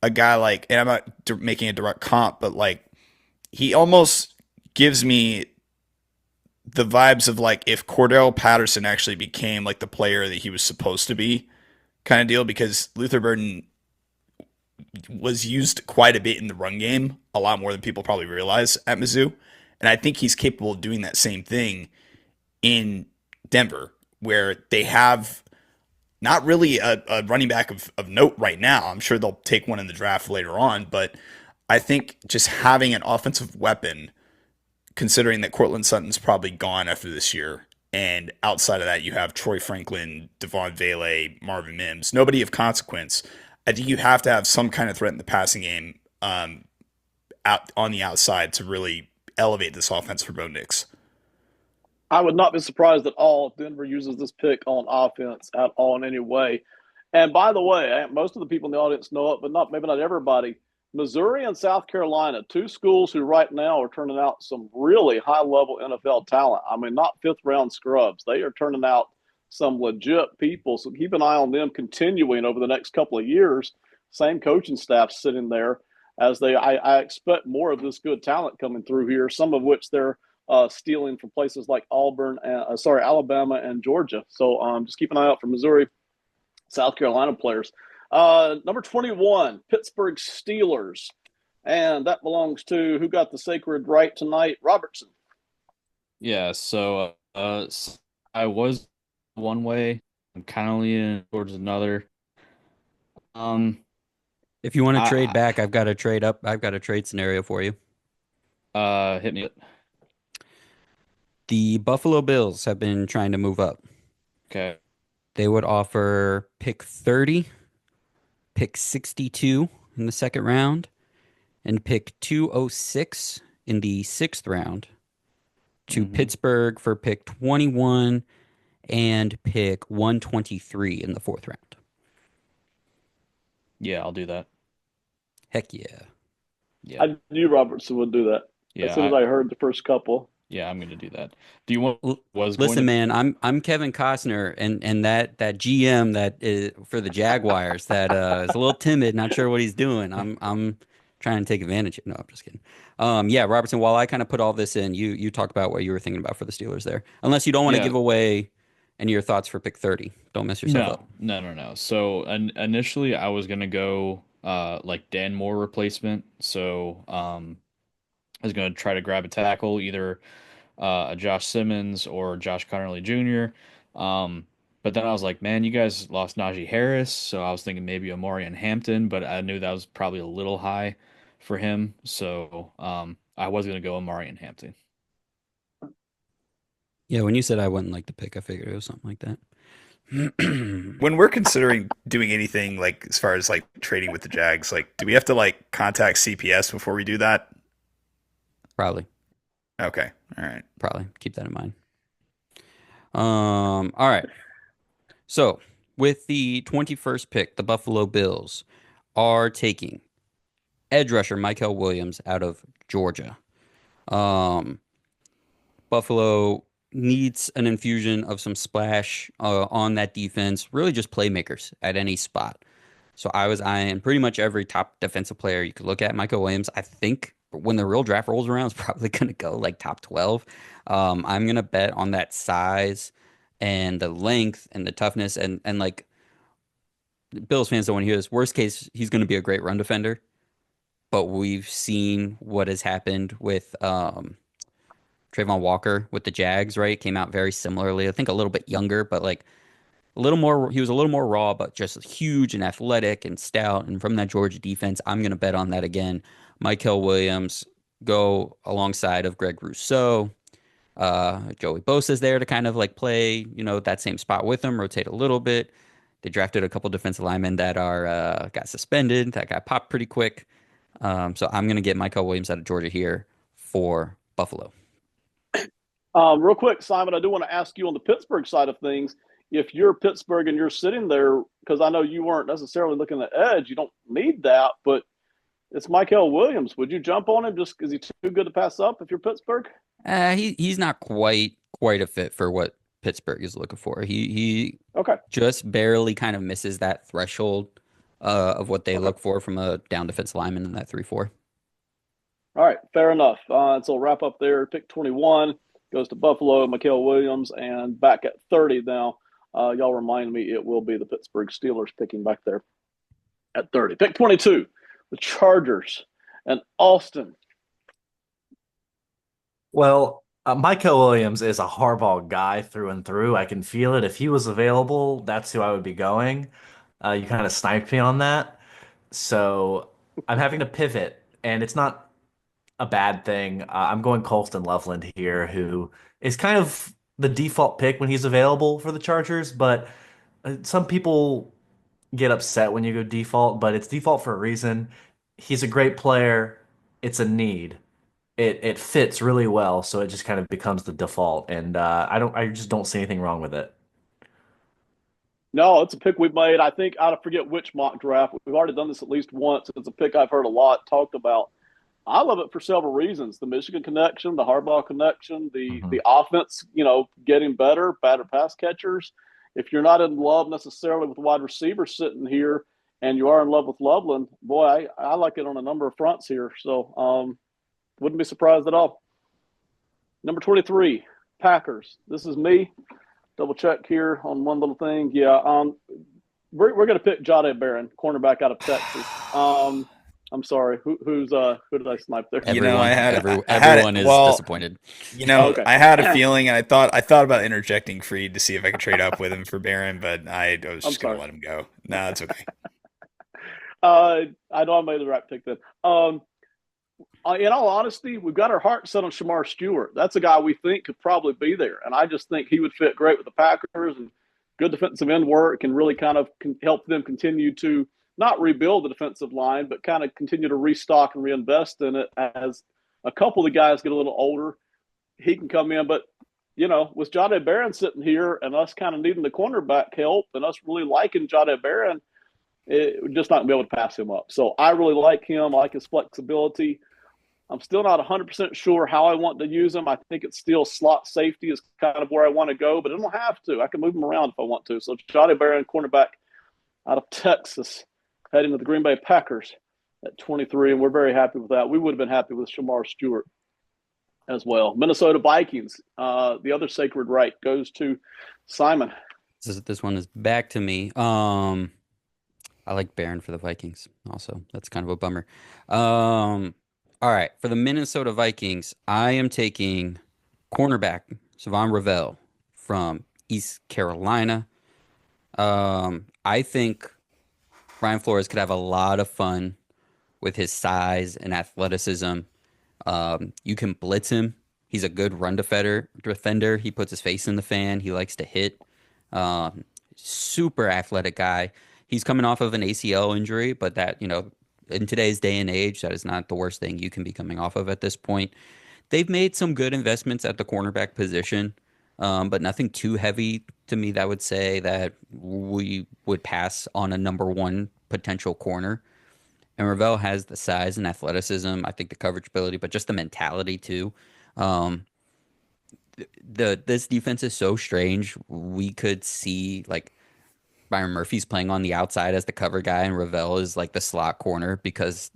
a guy like, and I'm not making a direct comp, but like he almost gives me the vibes of like if Cordell Patterson actually became like the player that he was supposed to be, kind of deal, because Luther Burden was used quite a bit in the run game, a lot more than people probably realize at Mizzou. And I think he's capable of doing that same thing in Denver, where they have not really a running back of note right now. I'm sure they'll take one in the draft later on, but I think just having an offensive weapon, considering that Cortland Sutton's probably gone after this year, and outside of that, you have Troy Franklin, Devon Vele, Marvin Mims, nobody of consequence. I think you have to have some kind of threat in the passing game out on the outside to really elevate this offense for Bo Nix. I would not be surprised at all if Denver uses this pick on offense at all in any way. And by the way, most of the people in the audience know it, but maybe not everybody. Missouri and South Carolina, two schools who right now are turning out some really high-level NFL talent. I mean, not fifth-round scrubs. They are turning out some legit people. So keep an eye on them continuing over the next couple of years. Same coaching staff sitting there as I expect more of this good talent coming through here, some of which they're stealing from places like Alabama and Georgia. So just keep an eye out for Missouri, South Carolina players. Number 21, Pittsburgh Steelers. And that belongs to who got the sacred right tonight? Robertson. Yeah, so I was one way. I'm kind of leaning towards another. If you want to trade back, I've got a trade up. I've got a trade scenario for you. Hit me. The Buffalo Bills have been trying to move up. Okay. They would offer pick 30, pick 62 in the second round, and pick 206 in the sixth round to Pittsburgh for pick 21 and pick 123 in the fourth round. Yeah, I'll do that. Heck yeah. Yeah. I knew Robertson would do that as soon as I heard the first couple. Yeah, I'm going to do that. Do you want Listen, man, I'm Kevin Costner, and that GM that is for the Jaguars that is a little timid, not sure what he's doing. I'm trying to take advantage of. No, I'm just kidding. Yeah, Robertson, while I kind of put all this in, you talked about what you were thinking about for the Steelers there. Unless you don't want to give away any of your thoughts for pick 30. Don't mess yourself up. No. So initially I was going to go like Dan Moore replacement. So I was going to try to grab a tackle, either a Josh Simmons or Josh Connerly Jr. But then I was like, man, you guys lost Najee Harris, so I was thinking maybe Omarion Hampton, but I knew that was probably a little high for him, so I was going to go Omarion Hampton. Yeah, when you said I wouldn't like the pick, I figured it was something like that. When we're considering doing anything like as far as like trading with the Jags, like do we have to like contact CPS before we do that? Probably. Okay. All right. Probably. Keep that in mind. All right. So with the 21st pick, the Buffalo Bills are taking edge rusher Mykel Williams out of Georgia. Buffalo needs an infusion of some splash on that defense, really just playmakers at any spot. So I was eyeing pretty much every top defensive player you could look at. Mykel Williams, I think when the real draft rolls around, is probably going to go like top 12. I'm going to bet on that size and the length and the toughness. And like Bills fans don't want to hear this. Worst case, he's going to be a great run defender. But we've seen what has happened with Trayvon Walker with the Jags, right? Came out very similarly. I think a little bit younger, but like a little more, he was a little more raw, but just huge and athletic and stout. And from that Georgia defense, I'm going to bet on that again. Mykel Williams go alongside of Greg Rousseau. Joey Bosa's there to kind of like play, that same spot with him, rotate a little bit. They drafted a couple defensive linemen that are got suspended, that got popped pretty quick. So I'm going to get Michael Williams out of Georgia here for Buffalo. Real quick, Simon, I do want to ask you on the Pittsburgh side of things, if you're Pittsburgh and you're sitting there, because I know you weren't necessarily looking at edge, you don't need that, but it's Michael Williams. Would you jump on him just because he's too good to pass up if you're Pittsburgh? He's not quite a fit for what Pittsburgh is looking for. He Okay. just barely kind of misses that threshold of what they look for from a down defense lineman in that 3-4. All right, fair enough. So we'll wrap up there. Pick 21 goes to Buffalo, Michael Williams, and back at 30 now. Y'all remind me it will be the Pittsburgh Steelers picking back there at 30. Pick 22, the Chargers and Austin. Well, Michael Williams is a Harbaugh guy through and through. I can feel it. If he was available, that's who I would be going. You kind of sniped me on that. So I'm having to pivot, and it's not a bad thing. I'm going Colston Loveland here, who is kind of the default pick when he's available for the Chargers, but some people get upset when you go default, but it's default for a reason. He's a great player. It's a need. It fits really well, so it just kind of becomes the default, and I just don't see anything wrong with it. No, it's a pick we've made. I think I forget which mock draft. We've already done this at least once. It's a pick I've heard a lot talked about. I love it for several reasons: the Michigan connection, the Harbaugh connection, the offense, getting better pass catchers. If you're not in love necessarily with wide receivers sitting here, and you are in love with Loveland, boy, I like it on a number of fronts here. So wouldn't be surprised at all. Number 23, Packers. This is me. Double check here on one little thing. Yeah, we're going to pick Jahdae Barron, cornerback out of Texas. I'm sorry. Who did I snipe there? Everyone is disappointed. Okay. I had a feeling, and I thought about interjecting Freed to see if I could trade up with him for Barron, but I was just going to let him go. No, it's okay. I know I made the right pick then. In all honesty, we've got our heart set on Shamar Stewart. That's a guy we think could probably be there, and I just think he would fit great with the Packers and good defensive end work and really kind of can help them continue to not rebuild the defensive line, but kind of continue to restock and reinvest in it as a couple of the guys get a little older. He can come in, but, with Jahdae Barron sitting here and us kind of needing the cornerback help and us really liking Jahdae Barron, we're just not going to be able to pass him up. So I really like him. I like his flexibility. I'm still not 100% sure how I want to use him. I think it's still slot safety is kind of where I want to go, but I don't have to. I can move him around if I want to. So Jahdae Barron, cornerback out of Texas, heading to the Green Bay Packers at 23, and we're very happy with that. We would have been happy with Shamar Stewart as well. Minnesota Vikings, the other sacred right goes to Simon. This one is back to me. I like Barron for the Vikings also. That's kind of a bummer. All right, for the Minnesota Vikings, I am taking cornerback Savon Ravel from East Carolina. I think Brian Flores could have a lot of fun with his size and athleticism. You can blitz him. He's a good run defender. He puts his face in the fan. He likes to hit. Super athletic guy. He's coming off of an ACL injury, but that, in today's day and age, that is not the worst thing you can be coming off of at this point. They've made some good investments at the cornerback position, but nothing too heavy to me that would say that we would pass on a number one potential corner. And Ravel has the size and athleticism, I think the coverage ability, but just the mentality too. This defense is so strange. We could see Byron Murphy's playing on the outside as the cover guy, and Ravel is like the slot corner because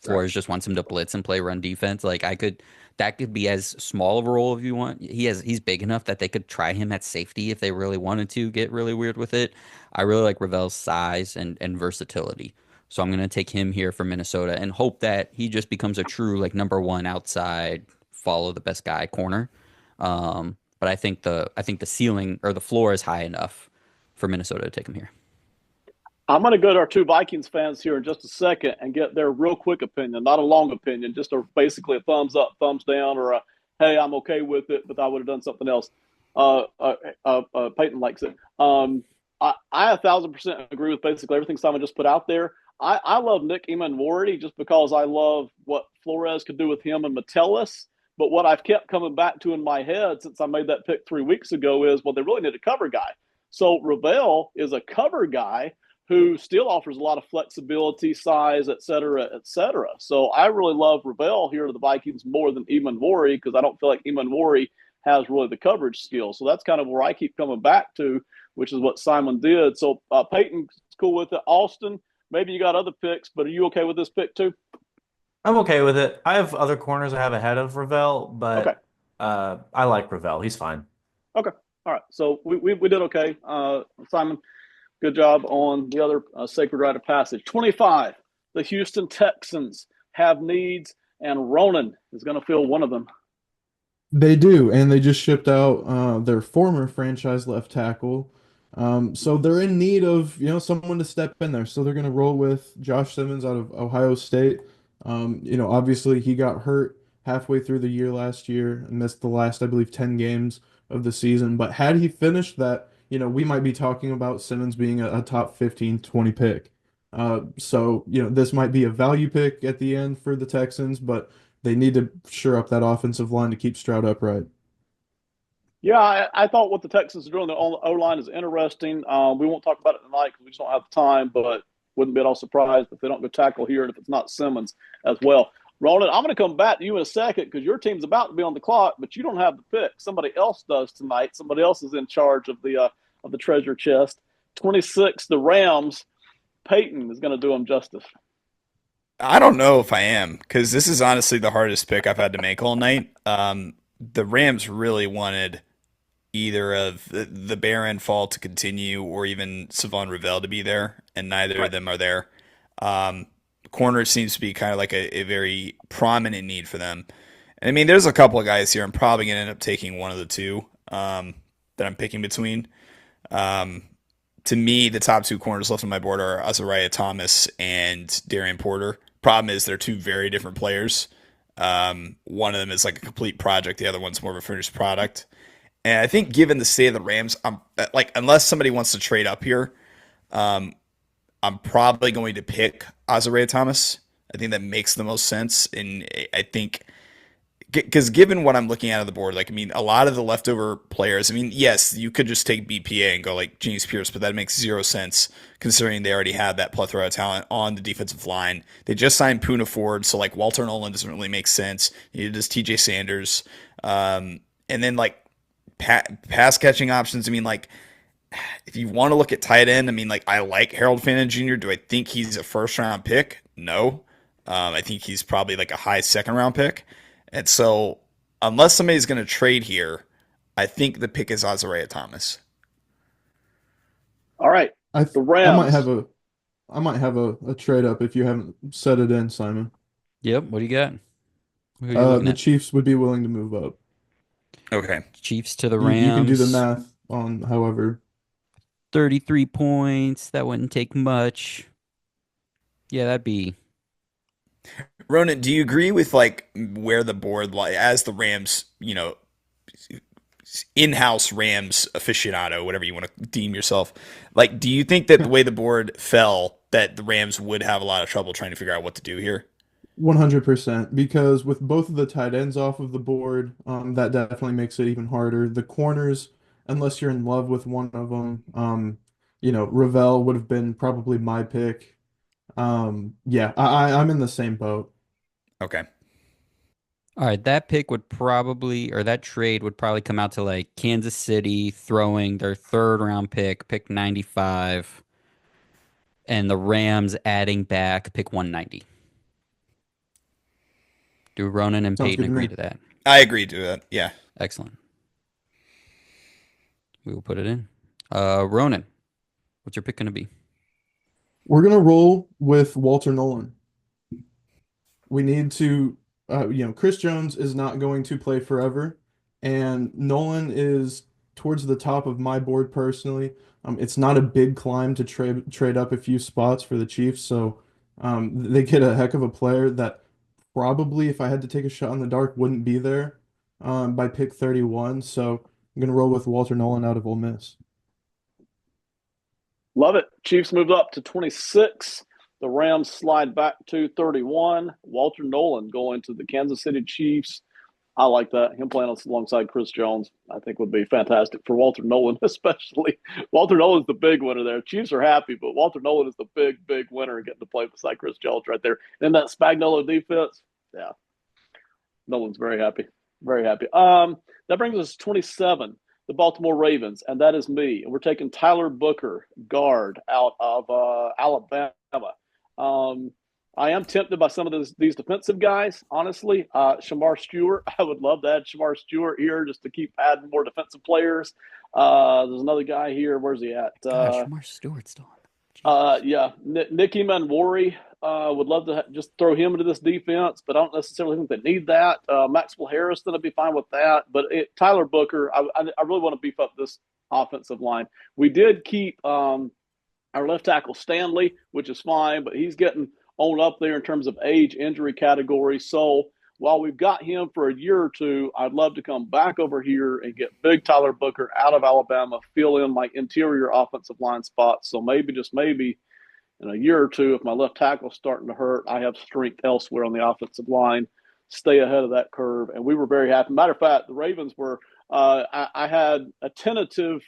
Flores just wants him to blitz and play run defense. That could be as small of a role if you want. He's big enough that they could try him at safety if they really wanted to get really weird with it. I really like Ravel's size and versatility. So I'm going to take him here for Minnesota and hope that he just becomes a true number one outside, follow the best guy corner. But I think the ceiling or the floor is high enough for Minnesota to take him here. I'm going to go to our two Vikings fans here in just a second and get their real quick opinion, not a long opinion, just basically a thumbs up, thumbs down, or a, hey, I'm okay with it, but I would have done something else. Peyton likes it. I 1,000% agree with basically everything Simon just put out there. I love Nick Emanwori just because I love what Flores could do with him and Metellus. But what I've kept coming back to in my head since I made that pick 3 weeks ago is, well, they really need a cover guy. So Ravel is a cover guy who still offers a lot of flexibility, size, et cetera, et cetera. So I really love Ravel here to the Vikings more than Emanwori because I don't feel like Emanwori has really the coverage skill. So that's kind of where I keep coming back to, which is what Simon did. So Peyton's cool with it. Austin, maybe you got other picks, but are you okay with this pick too? I'm okay with it. I have other corners I have ahead of Ravel, Okay. but I like Ravel. He's fine. Okay. All right. So we did okay. Simon, good job on the other sacred rite of passage. 25. The Houston Texans have needs, and Ronan is going to fill one of them. They do, and they just shipped out their former franchise left tackle. So they're in need of, someone to step in there. So they're going to roll with Josh Simmons out of Ohio State. Obviously he got hurt halfway through the year last year and missed the last, I believe, 10 games of the season. But had he finished that, we might be talking about Simmons being a top 15, 20 pick. So, this might be a value pick at the end for the Texans, but they need to shore up that offensive line to keep Stroud upright. Yeah, I thought what the Texans are doing the O-line is interesting. We won't talk about it tonight because we just don't have the time, but wouldn't be at all surprised if they don't go tackle here and if it's not Simmons as well. Ronan, I'm going to come back to you in a second because your team's about to be on the clock, but you don't have the pick. Somebody else does tonight. Somebody else is in charge of the treasure chest. 26, the Rams. Peyton is going to do them justice. I don't know if I am, because this is honestly the hardest pick I've had to make all night. The Rams really wanted either of the Barron fall to continue or even Savon Ravel to be there, and neither of them are there. Corner seems to be kind of like a very prominent need for them. And I mean, there's a couple of guys here. I'm probably going to end up taking one of the two that I'm picking between. To me, the top two corners left on my board are Azariah Thomas and Darian Porter. Problem is they're two very different players. One of them is like a complete project. The other one's more of a finished product. And I think given the state of the Rams, unless somebody wants to trade up here, I'm probably going to pick Azariah Thomas. I think that makes the most sense. And I think because given what I'm looking at on the board, a lot of the leftover players, yes, you could just take BPA and go like James Pierce, but that makes zero sense considering they already have that plethora of talent on the defensive line. They just signed Poona Ford, so like Walter Nolan doesn't really make sense. You just TJ Sanders. And then pass catching options. If you want to look at tight end, I like Harold Fannin Jr. Do I think he's a first round pick? No. I think he's probably like a high second round pick. And so, unless somebody's going to trade here, I think the pick is Azariah Thomas. All right. The Rams. I might have a trade up if you haven't set it in, Simon. Yep. What do you got? Who are you looking The at? Chiefs would be willing to move up. Okay. Chiefs to the You Rams. can do the math on however. 33 points. That wouldn't take much. Yeah, that'd be. Ronan, do you agree with where the board as the Rams, in-house Rams aficionado, whatever you want to deem yourself? Do you think that the way the board fell, that the Rams would have a lot of trouble trying to figure out what to do here? 100%, because with both of the tight ends off of the board, that definitely makes it even harder. The corners, unless you're in love with one of them, Ravel would have been probably my pick. Yeah, I'm in the same boat. Okay. All right, that pick would probably, or that trade would probably come out to like Kansas City throwing their third round pick 95, and the Rams adding back pick 190. Do Ronan and Sounds Peyton good to agree me. to that? I agree to that. Yeah. Excellent. We will put it in. Ronan, what's your pick going to be? We're gonna roll with Walter Nolan. We need to, Chris Jones is not going to play forever, and Nolan is towards the top of my board personally. It's not a big climb to trade up a few spots for the Chiefs, so they get a heck of a player that probably, if I had to take a shot in the dark, wouldn't be there by pick 31. So I'm gonna roll with Walter Nolan out of Ole Miss. Love it. Chiefs moved up to 26. The Rams slide back to 31. Walter Nolan going to the Kansas City Chiefs. I like that. Him playing alongside Chris Jones, I think would be fantastic for Walter Nolan, especially. Walter Nolan's the big winner there. Chiefs are happy, but Walter Nolan is the big winner getting to play beside Chris Jones right there. And that Spagnuolo defense, yeah, Nolan's very happy. Very happy. That brings us to 27, the Baltimore Ravens, and that is me. And we're taking Tyler Booker, guard, out of Alabama. I am tempted by some of these defensive guys, honestly. Shamar Stewart, I would love to add Shamar Stewart here just to keep adding more defensive players. There's another guy here. Where's he at? Gosh, Shamar Stewart's still on. Yeah, Nicky Manwari. Would love to just throw him into this defense, but I don't necessarily think they need that. Maxwell Harrison would be fine with that. But Tyler Booker, I really want to beef up this offensive line. We did keep our left tackle Stanley, which is fine, but he's getting on up there in terms of age, injury category. So while we've got him for a year or two, I'd love to come back over here and get big Tyler Booker out of Alabama, fill in my interior offensive line spots. So maybe, just maybe, in a year or two, if my left tackle's starting to hurt, I have strength elsewhere on the offensive line, stay ahead of that curve. And we were very happy. Matter of fact, the Ravens were I had a tentative,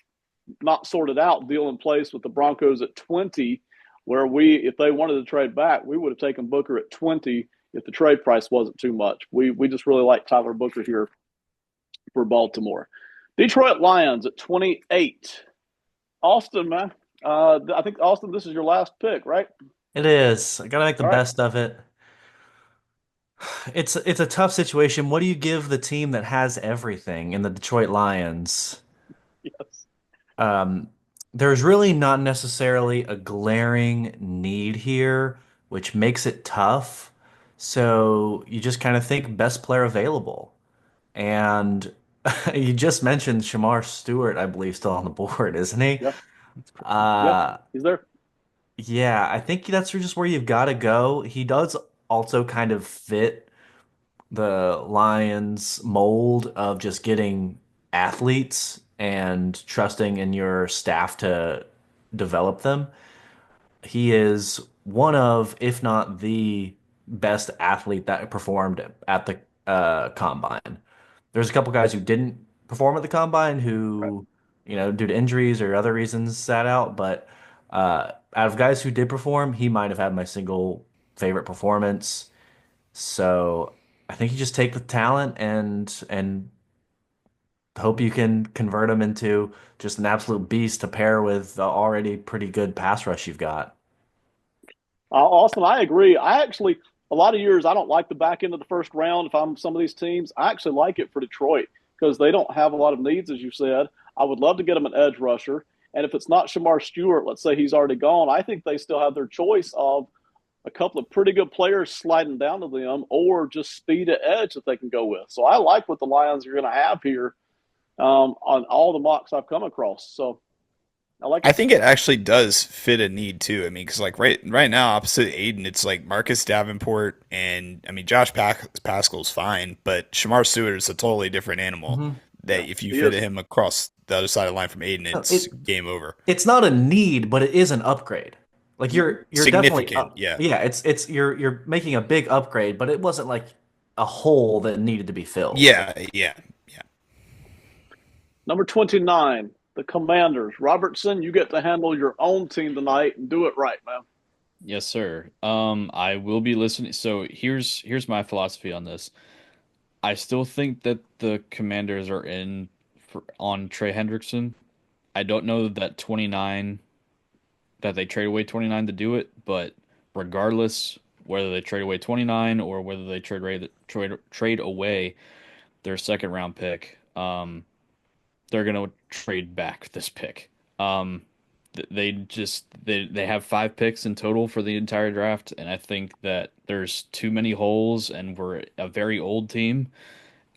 not sorted out deal in place with the Broncos at 20, where if they wanted to trade back, we would have taken Booker at 20 if the trade price wasn't too much. We just really like Tyler Booker here for Baltimore. Detroit Lions at 28. Austin, man. I think, Austin, this is your last pick, right? It is. I gotta make the All right. best of it. It's a tough situation. What do you give the team that has everything in the Detroit Lions? Yes. There's really not necessarily a glaring need here, which makes it tough. So you just kind of think best player available. And you just mentioned Shamar Stewart, I believe, still on the board, isn't he? Yeah. Yeah. Uh, He's there. yeah, I think that's just where you've got to go. He does also kind of fit the Lions mold of just getting athletes and trusting in your staff to develop them. He is one of, if not the best athlete that performed at the combine. There's a couple guys who didn't perform at the combine Right. who, due to injuries or other reasons sat out, but out of guys who did perform, he might have had my single favorite performance. So I think you just take the talent and hope you can convert him into just an absolute beast to pair with the already pretty good pass rush you've got. Austin, I agree. I actually, a lot of years, I don't like the back end of the first round if I'm some of these teams. I actually like it for Detroit because they don't have a lot of needs, as you said. I would love to get them an edge rusher. And if it's not Shamar Stewart, let's say he's already gone, I think they still have their choice of a couple of pretty good players sliding down to them or just speed at edge that they can go with. So I like what the Lions are going to have here on all the mocks I've come across. So I like it. I think it actually does fit a need too. I mean, because like right now, opposite Aiden, it's like Marcus Davenport and I mean Josh Pascal's fine, but Shamar Stewart is a totally different animal. Mhm. That if you He fit is. him across the other side of the line from Aiden, No, it's game over. It's not a need, but it is an upgrade. Like you're definitely Significant, yeah. yeah, it's you're making a big upgrade, but it wasn't like a hole that needed to be filled. Yeah. Number 29, the Commanders. Robertson, you get to handle your own team tonight and do it right, man. Yes, sir. I will be listening. So here's my philosophy on this. I still think that the Commanders are on Trey Hendrickson. I don't know that 29 that they trade away 29 to do it, but regardless whether they trade away 29 or whether they trade away their second round pick, they're gonna trade back this pick. They have 5 picks in total for the entire draft, and I think that there's too many holes, and we're a very old team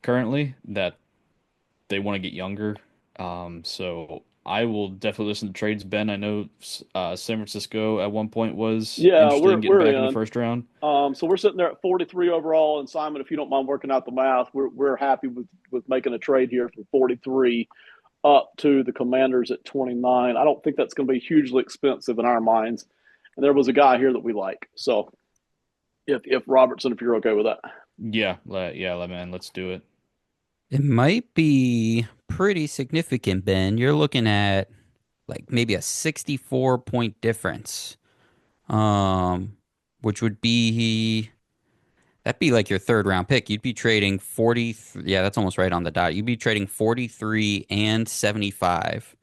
currently that they want to get younger. So I will definitely listen to trades. Ben, I know San Francisco at one point was Yeah, interested in getting we're back in the in. first round. So we're sitting there at 43 overall. And Simon, if you don't mind working out the math, we're happy with making a trade here from 43 up to the Commanders at 29. I don't think that's going to be hugely expensive in our minds. and there was a guy here that we like. So if Robertson, if you're okay with that. Yeah, man, let's do it. It might be pretty significant, Ben. You're looking at like maybe a 64-point difference. Which would be that'd be like your third round pick. You'd be trading 40. Yeah, that's almost right on the dot. You'd be trading 43 and 75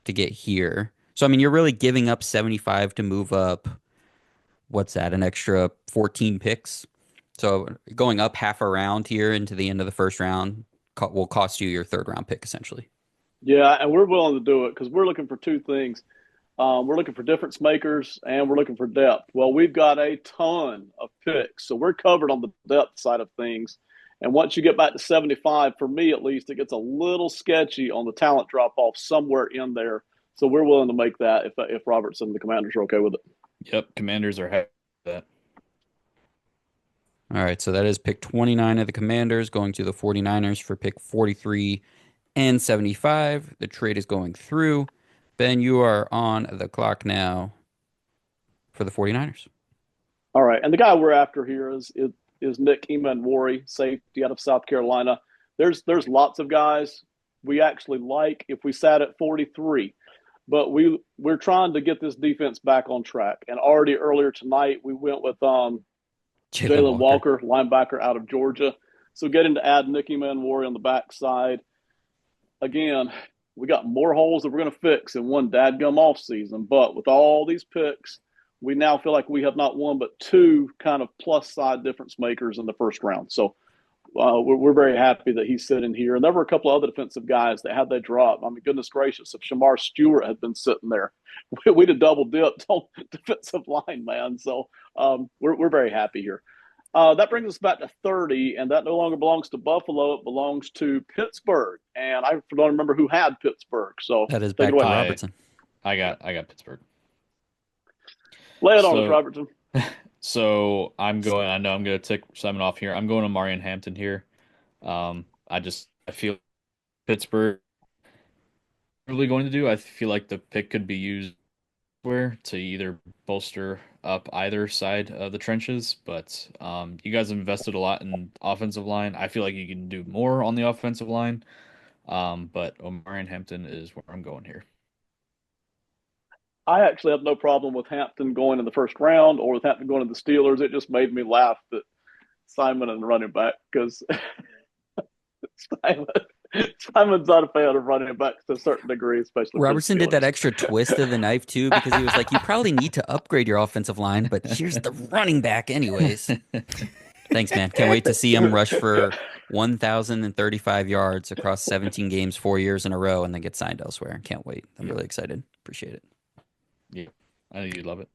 to get here. So I mean, you're really giving up 75 to move up. What's that? An extra 14 picks. So going up half a round here into the end of the first round will cost you your third round pick essentially. Yeah, and we're willing to do it because we're looking for two things. We're looking for difference makers and we're looking for depth. Well, we've got a ton of picks, so we're covered on the depth side of things. And once you get back to 75, for me at least, it gets a little sketchy on the talent drop off somewhere in there. So we're willing to make that if Robertson and the Commanders are okay with it. Yep, Commanders are happy with that. All right, so that is pick 29 of the Commanders going to the 49ers for pick 43 and 75. The trade is going through. Ben, you are on the clock now for the 49ers. All right, and the guy we're after here is Nick Emmanwori, safety out of South Carolina. There's lots of guys we actually like if we sat at 43, but we're trying to get this defense back on track. And already earlier tonight we went with Jalen Walker, linebacker out of Georgia. So getting to add Nick Emmanwori on the backside, again, we got more holes that we're going to fix in one dadgum off season. But with all these picks, we now feel like we have not one but two kind of plus side difference makers in the first round. So we're very happy that he's sitting here. And there were a couple of other defensive guys that had that drop. I mean, goodness gracious, if Shamar Stewart had been sitting there, we'd have double dipped on defensive line, man. So we're very happy here. That brings us back to 30, and that no longer belongs to Buffalo. It belongs to Pittsburgh. And I don't remember who had Pittsburgh. So that is back to Robertson. I got Pittsburgh. Lay it on us, Robertson. So I know I'm going to take Simon off here. I'm going to Marion Hampton here. I feel Pittsburgh really going to do. I feel like the pick could be used where to either bolster up either side of the trenches, but you guys have invested a lot in offensive line. I feel like you can do more on the offensive line, but Marion Hampton is where I'm going here. I actually have no problem with Hampton going in the first round or with Hampton going to the Steelers. It just made me laugh that Simon and running back, because Simon's not a fan of running backs to a certain degree, especially Robertson did that extra twist of the knife too, because he was like, you probably need to upgrade your offensive line, but here's the running back anyways. Thanks, man. Can't wait to see him rush for 1,035 yards across 17 games 4 years in a row and then get signed elsewhere. Can't wait. I'm really excited. Appreciate it. Yeah, I know you love it.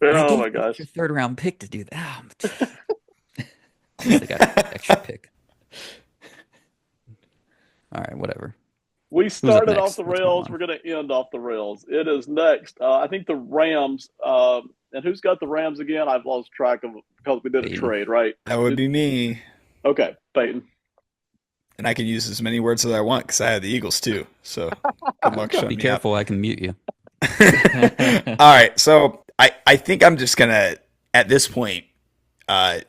Oh my gosh! Your third round pick to do that. They got an extra pick. All right, whatever. We started off the rails. We're going to end off the rails. It is next. I think the Rams. And who's got the Rams again? I've lost track of because we did a trade, right? That would be me. Okay, Peyton. And I can use as many words as I want because I have the Eagles too. So good luck. Be careful, I can mute you. All right, so I think I'm just gonna at this point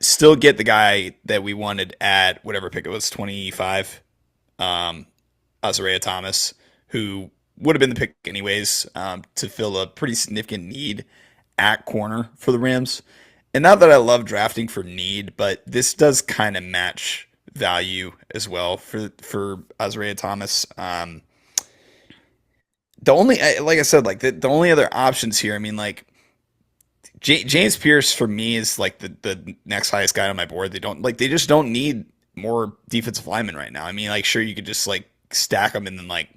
still get the guy that we wanted at whatever pick it was, 25, Isaiah Thomas, who would have been the pick anyways, to fill a pretty significant need at corner for the Rams. And not that I love drafting for need, but this does kind of match value as well for Isaiah Thomas. The only, like I said, like the only other options here, I mean, like James Pierce for me is like the next highest guy on my board. They just don't need more defensive linemen right now. I mean, like, sure, you could just like stack them and then like,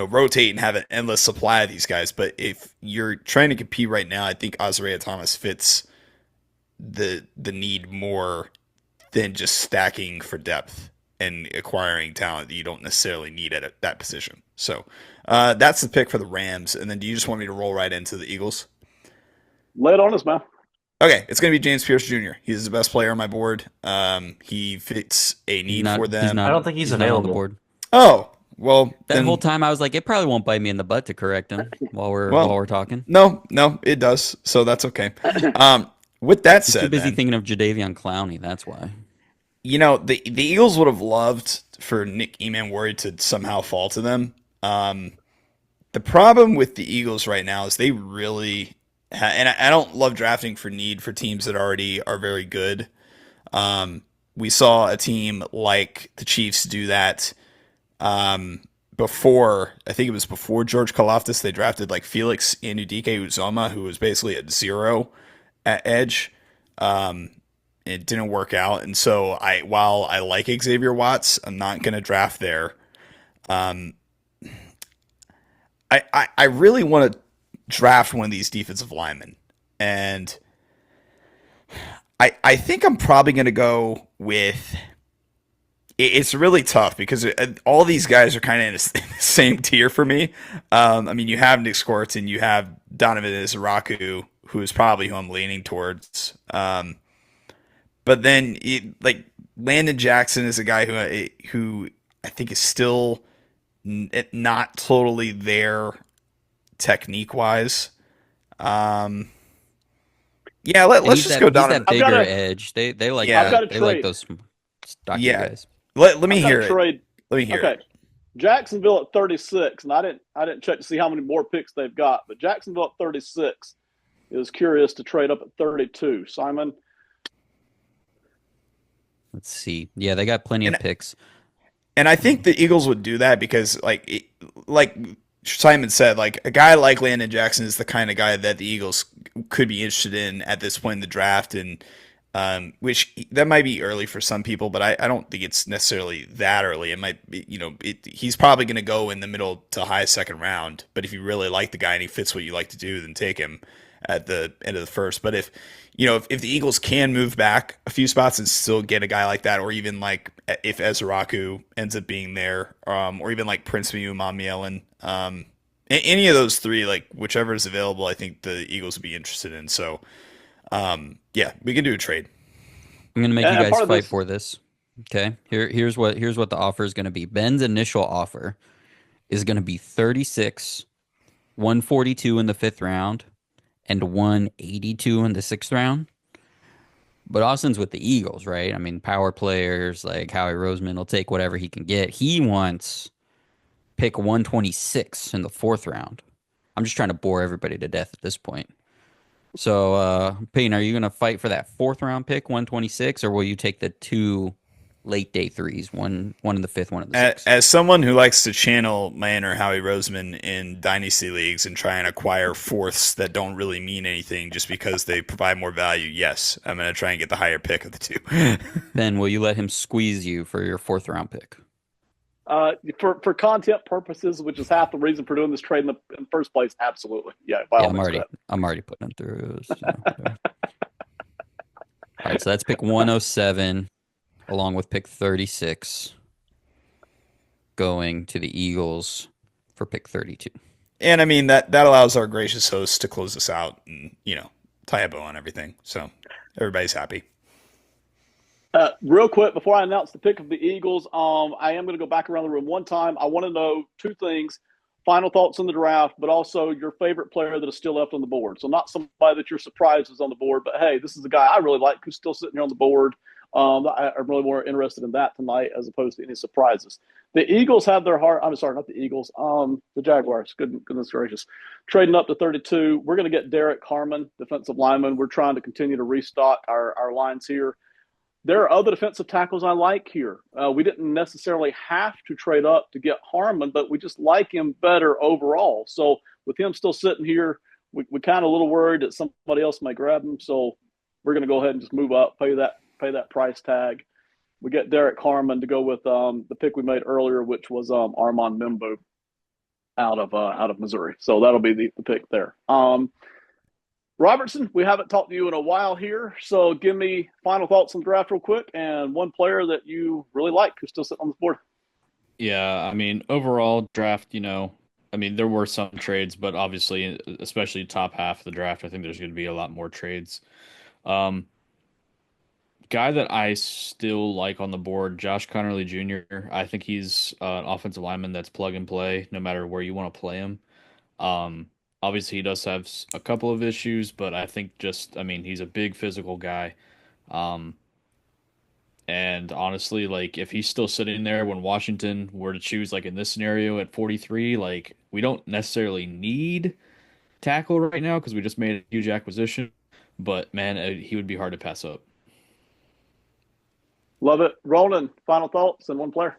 rotate and have an endless supply of these guys. But if you're trying to compete right now, I think Isaiah Thomas fits the need more than just stacking for depth and acquiring talent that you don't necessarily need at that position. So that's the pick for the Rams. And then do you just want me to roll right into the Eagles? Lay it on us, man. Okay, it's going to be James Pierce Jr. He's the best player on my board. He fits a need for them. I don't think he's available. On the board. Oh, Well, That whole then, time I was like, it probably won't bite me in the butt to correct him while well, we're talking. no, it does. So that's okay. With that He's too said, busy then, thinking of Jadavion Clowney. That's why. the Eagles would have loved for Nick Emanwari to somehow fall to them. The problem with the Eagles right now is they really, and I don't love drafting for need for teams that already are very good. We saw a team like the Chiefs do that before. I think it was before George Kalafdis. They drafted like Felix Anudike-Uzomah, who was basically at zero at edge. It didn't work out, and so while I like Xavier Watts, I'm not going to draft there. Um, I really want to draft one of these defensive linemen, and I think I'm probably going to go with. It's really tough because all these guys are kind of in the same tier for me. I mean, you have Nick Swartzen, you have Donovan Izaraku, who is probably who I'm leaning towards. But then, like Landon Jackson is a guy who I think is still not totally there technique wise. Yeah, And let's just go he's down. that I've got bigger a edge. They like Yeah. I've got a they like trade. those stocky Yeah, guys. let me I've got hear a it. trade. Let me hear Okay. it. Jacksonville at 36, and I didn't check to see how many more picks they've got, but Jacksonville at 36 is curious to trade up at 32. Simon, Let's see. Yeah, they got plenty of And picks. and I think the Eagles would do that because like Simon said, like a guy like Landon Jackson is the kind of guy that the Eagles could be interested in at this point in the draft, and which that might be early for some people, but I don't think it's necessarily that early. It might be, he's probably going to go in the middle to high second round. But if you really like the guy and he fits what you like to do, then take him at the end of the first. But if the Eagles can move back a few spots and still get a guy like that, or even like if Ezraku ends up being there, or even like Prince Muamielen, any of those three, like whichever is available, I think the Eagles would be interested in. So, yeah, we can do a trade. I'm gonna make you and guys part of fight this, for this. Okay. Here's what the offer is gonna be. Ben's initial offer is gonna be 36, 142 in the fifth round, and 182 in the sixth round. But Austin's with the Eagles, right? I mean, power players like Howie Roseman will take whatever he can get. He wants pick 126 in the fourth round. I'm just trying to bore everybody to death at this point. So, Payne, are you going to fight for that fourth round pick, 126, or will you take the two late day threes, one in the fifth, one in the sixth? As someone who likes to channel my inner Howie Roseman in dynasty leagues and try and acquire fourths that don't really mean anything just because they provide more value, yes, I'm going to try and get the higher pick of the two. Ben, will you let him squeeze you for your fourth round pick? for content purposes, which is half the reason for doing this trade in the first place, absolutely. Yeah, by Yeah, all means. I'm already putting him through. So, whatever. All right, so that's pick 107, along with pick 36, going to the Eagles for pick 32. And I mean, that allows our gracious host to close us out and, tie a bow on everything. So everybody's happy. Real quick, before I announce the pick of the Eagles, I am going to go back around the room one time. I want to know two things: final thoughts on the draft, but also your favorite player that is still left on the board. So not somebody that you're surprised is on the board, but hey, this is a guy I really like who's still sitting here on the board. I'm really more interested in that tonight as opposed to any surprises. The Eagles have their heart. I'm sorry, not the Eagles. The Jaguars. Goodness gracious, trading up to 32. We're going to get Derek Harmon, defensive lineman. We're trying to continue to restock our lines here. There are other defensive tackles I like here. We didn't necessarily have to trade up to get Harmon, but we just like him better overall. So with him still sitting here, we kind of a little worried that somebody else may grab him. So we're going to go ahead and just move up, pay that price tag. We get Derek Harmon to go with the pick we made earlier, which was Armand Membo out of Missouri. So that'll be the pick there. Robertson, we haven't talked to you in a while here, so give me final thoughts on the draft real quick and one player that you really like who's still sitting on the board. Yeah, I mean, overall draft, I mean, there were some trades, but obviously, especially top half of the draft, I think there's going to be a lot more trades. Guy that I still like on the board, Josh Connerly Jr. I think he's an offensive lineman that's plug and play, no matter where you want to play him. Um, Obviously he does have a couple of issues, but I think I mean, he's a big physical guy. Um, and honestly, like if he's still sitting there when Washington were to choose, like in this scenario at 43, like we don't necessarily need tackle right now because we just made a huge acquisition. But man, he would be hard to pass up. Love it. Roland, final thoughts and one player.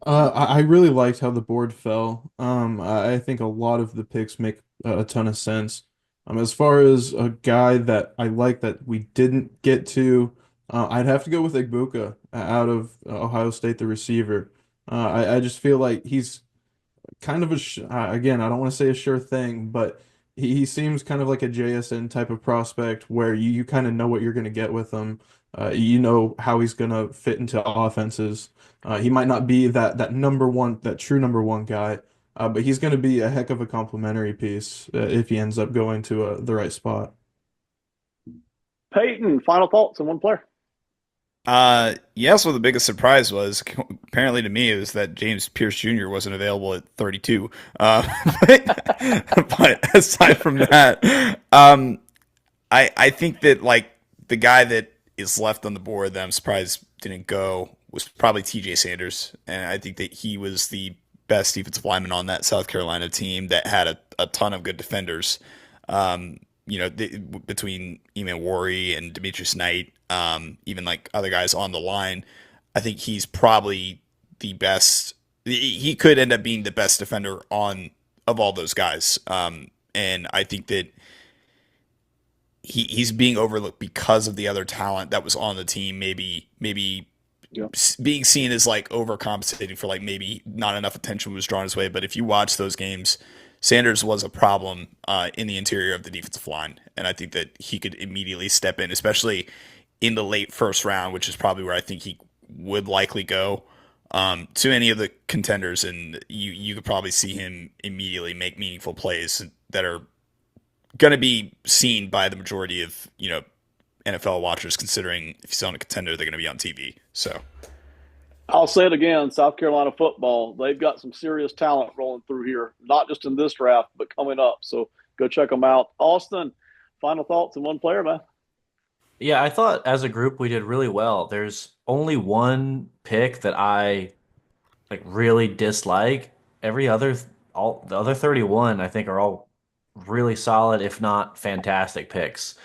I really liked how the board fell. I think a lot of the picks make a ton of sense. As far as a guy that I like that we didn't get to, I'd have to go with Egbuka out of Ohio State, the receiver. I just feel like he's kind of again, I don't want to say a sure thing, but he seems kind of like a JSN type of prospect where you kind of know what you're going to get with him. You know how he's going to fit into offenses. He might not be that number one, that true number one guy, but he's going to be a heck of a complementary piece if he ends up going to the right spot. Peyton, final thoughts and one player. Yes, well, the biggest surprise was apparently to me it was that James Pierce Jr. wasn't available at 32. But aside from that, I think that like the guy that is left on the board that I'm surprised didn't go was probably TJ Sanders, and I think that he was the best defensive lineman on that South Carolina team that had a ton of good defenders. Between Eman Worry and Demetrius Knight, even like other guys on the line, I think he's probably the best. He could end up being the best defender of all those guys. And I think that he's being overlooked because of the other talent that was on the team. Maybe Yeah. being seen as like overcompensating for like maybe not enough attention was drawn his way. But if you watch those games, Sanders was a problem in the interior of the defensive line, and I think that he could immediately step in, especially in the late first round, which is probably where I think he would likely go to any of the contenders, and you could probably see him immediately make meaningful plays that are going to be seen by the majority of NFL watchers, considering if he's on a contender, they're going to be on TV. So. I'll say it again, South Carolina football, they've got some serious talent rolling through here, not just in this draft, but coming up. So go check them out. Austin, final thoughts and one player, man. Yeah, I thought as a group we did really well. There's only one pick that I like really dislike. All the other 31, I think, are all really solid, if not fantastic picks.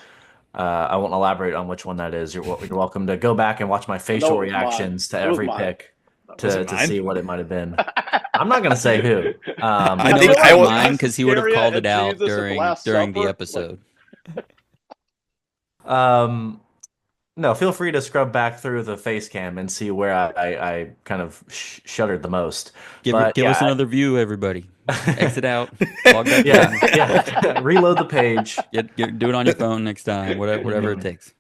I won't elaborate on which one that is. You're welcome to go back and watch my facial reactions to every pick to see what it might have been. I'm not going to say who. I know it's not mine because he would have called it out during the episode. No, feel free to scrub back through the face cam and see where I kind of shuddered the most. Give us another view, everybody. Exit out. Log back in. Yeah. Reload the page. Do it on your phone next time. Whatever it takes.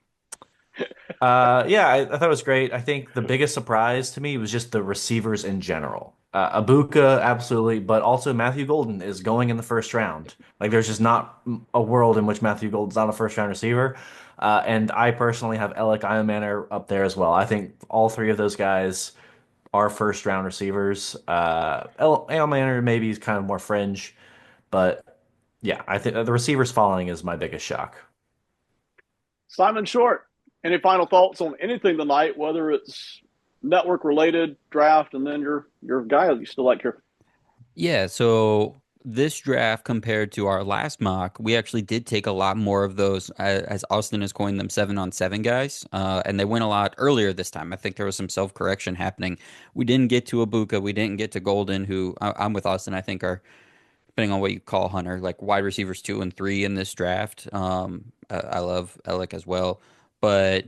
I thought it was great. I think the biggest surprise to me was just the receivers in general. Abuka, absolutely, but also Matthew Golden is going in the first round. Like, there's just not a world in which Matthew Golden's not a first round receiver. And I personally have Alec Ironmanner up there as well. I think all three of those guys are first round receivers. Ironmanner maybe is kind of more fringe, but yeah, I think the receivers falling is my biggest shock. Simon Short, any final thoughts on anything tonight, whether it's network related, draft, and then your guy that you still like here? Yeah, so this draft compared to our last mock, we actually did take a lot more of those, as Austin has coined them, 7-on-7 guys, and they went a lot earlier this time. I think there was some self-correction happening. We didn't get to Abuka, we didn't get to Golden, who I'm with Austin, I think are, depending on what you call Hunter, like wide receivers 2 and 3 in this draft. I love Alec as well, but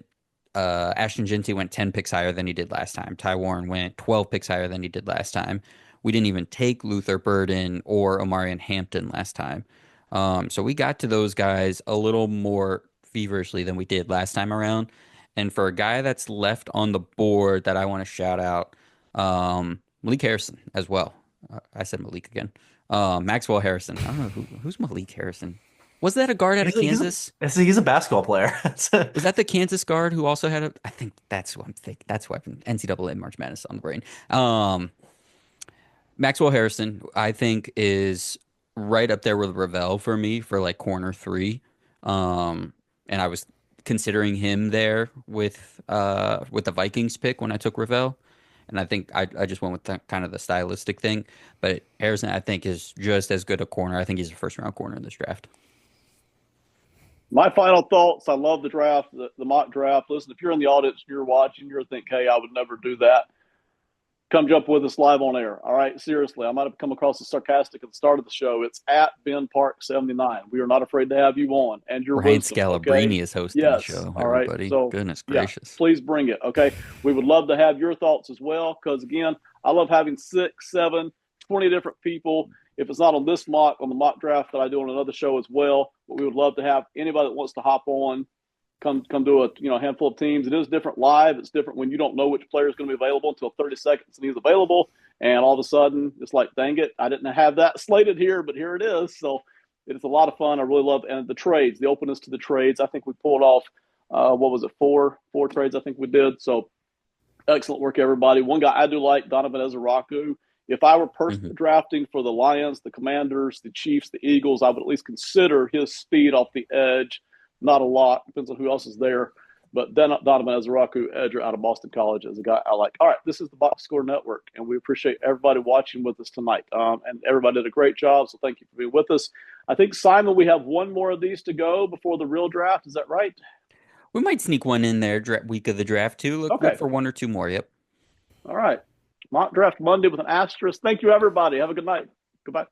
Ashton Jeanty went 10 picks higher than he did last time. Ty Warren went 12 picks higher than he did last time. We didn't even take Luther Burden or Omarion Hampton last time. So we got to those guys a little more feverishly than we did last time around. And for a guy that's left on the board that I want to shout out, Malik Harrison as well. I said Malik again. Maxwell Harrison. I don't know who's Malik Harrison. Was that a guard out of Kansas? He's a basketball player. Was that the Kansas guard who also had a? I think that's what I'm thinking. That's why NCAA March Madness on the brain. Maxwell Harrison, I think, is right up there with Ravel for me for like corner three. And I was considering him there with the Vikings pick when I took Ravel. And I think I just went with kind of the stylistic thing. But Harrison, I think, is just as good a corner. I think he's a first round corner in this draft. My final thoughts. I love the draft, the mock draft. Listen, if you're in the audience and you're watching, you're thinking, hey, I would never do that. Come jump with us live on air. All right, seriously, I might have come across as sarcastic at the start of the show. It's at Ben Park 79. We are not afraid to have you on. And your Ryan wisdom, Scalabrine is hosting the show. All right, everybody. so Goodness gracious. please bring it. Okay, we would love to have your thoughts as well. Because again, I love having 6, 7, 20 different people. If it's not on this mock, on the mock draft that I do on another show as well. But we would love to have anybody that wants to hop on. Come do a handful of teams. It is different live. It's different when you don't know which player is going to be available until 30 seconds and he's available. And all of a sudden, it's like, dang it, I didn't have that slated here, but here it is. So it's a lot of fun. I really love and the trades, the openness to the trades. I think we pulled off, 4 trades I think we did. So excellent work, everybody. One guy I do like, Donovan Ezeraku. If I were personally drafting for the Lions, the Commanders, the Chiefs, the Eagles, I would at least consider his speed off the edge. Not a lot. Depends on who else is there. But then Donovan Ezeraku, edger out of Boston College, is a guy I like. All right, this is the Box Score Network, and we appreciate everybody watching with us tonight. And everybody did a great job, so thank you for being with us. I think, Simon, we have one more of these to go before the real draft. Is that right? We might sneak one in there week of the draft, too. Look for 1 or 2 more. Yep. All right. Mock Draft Monday with an asterisk. Thank you, everybody. Have a good night. Goodbye.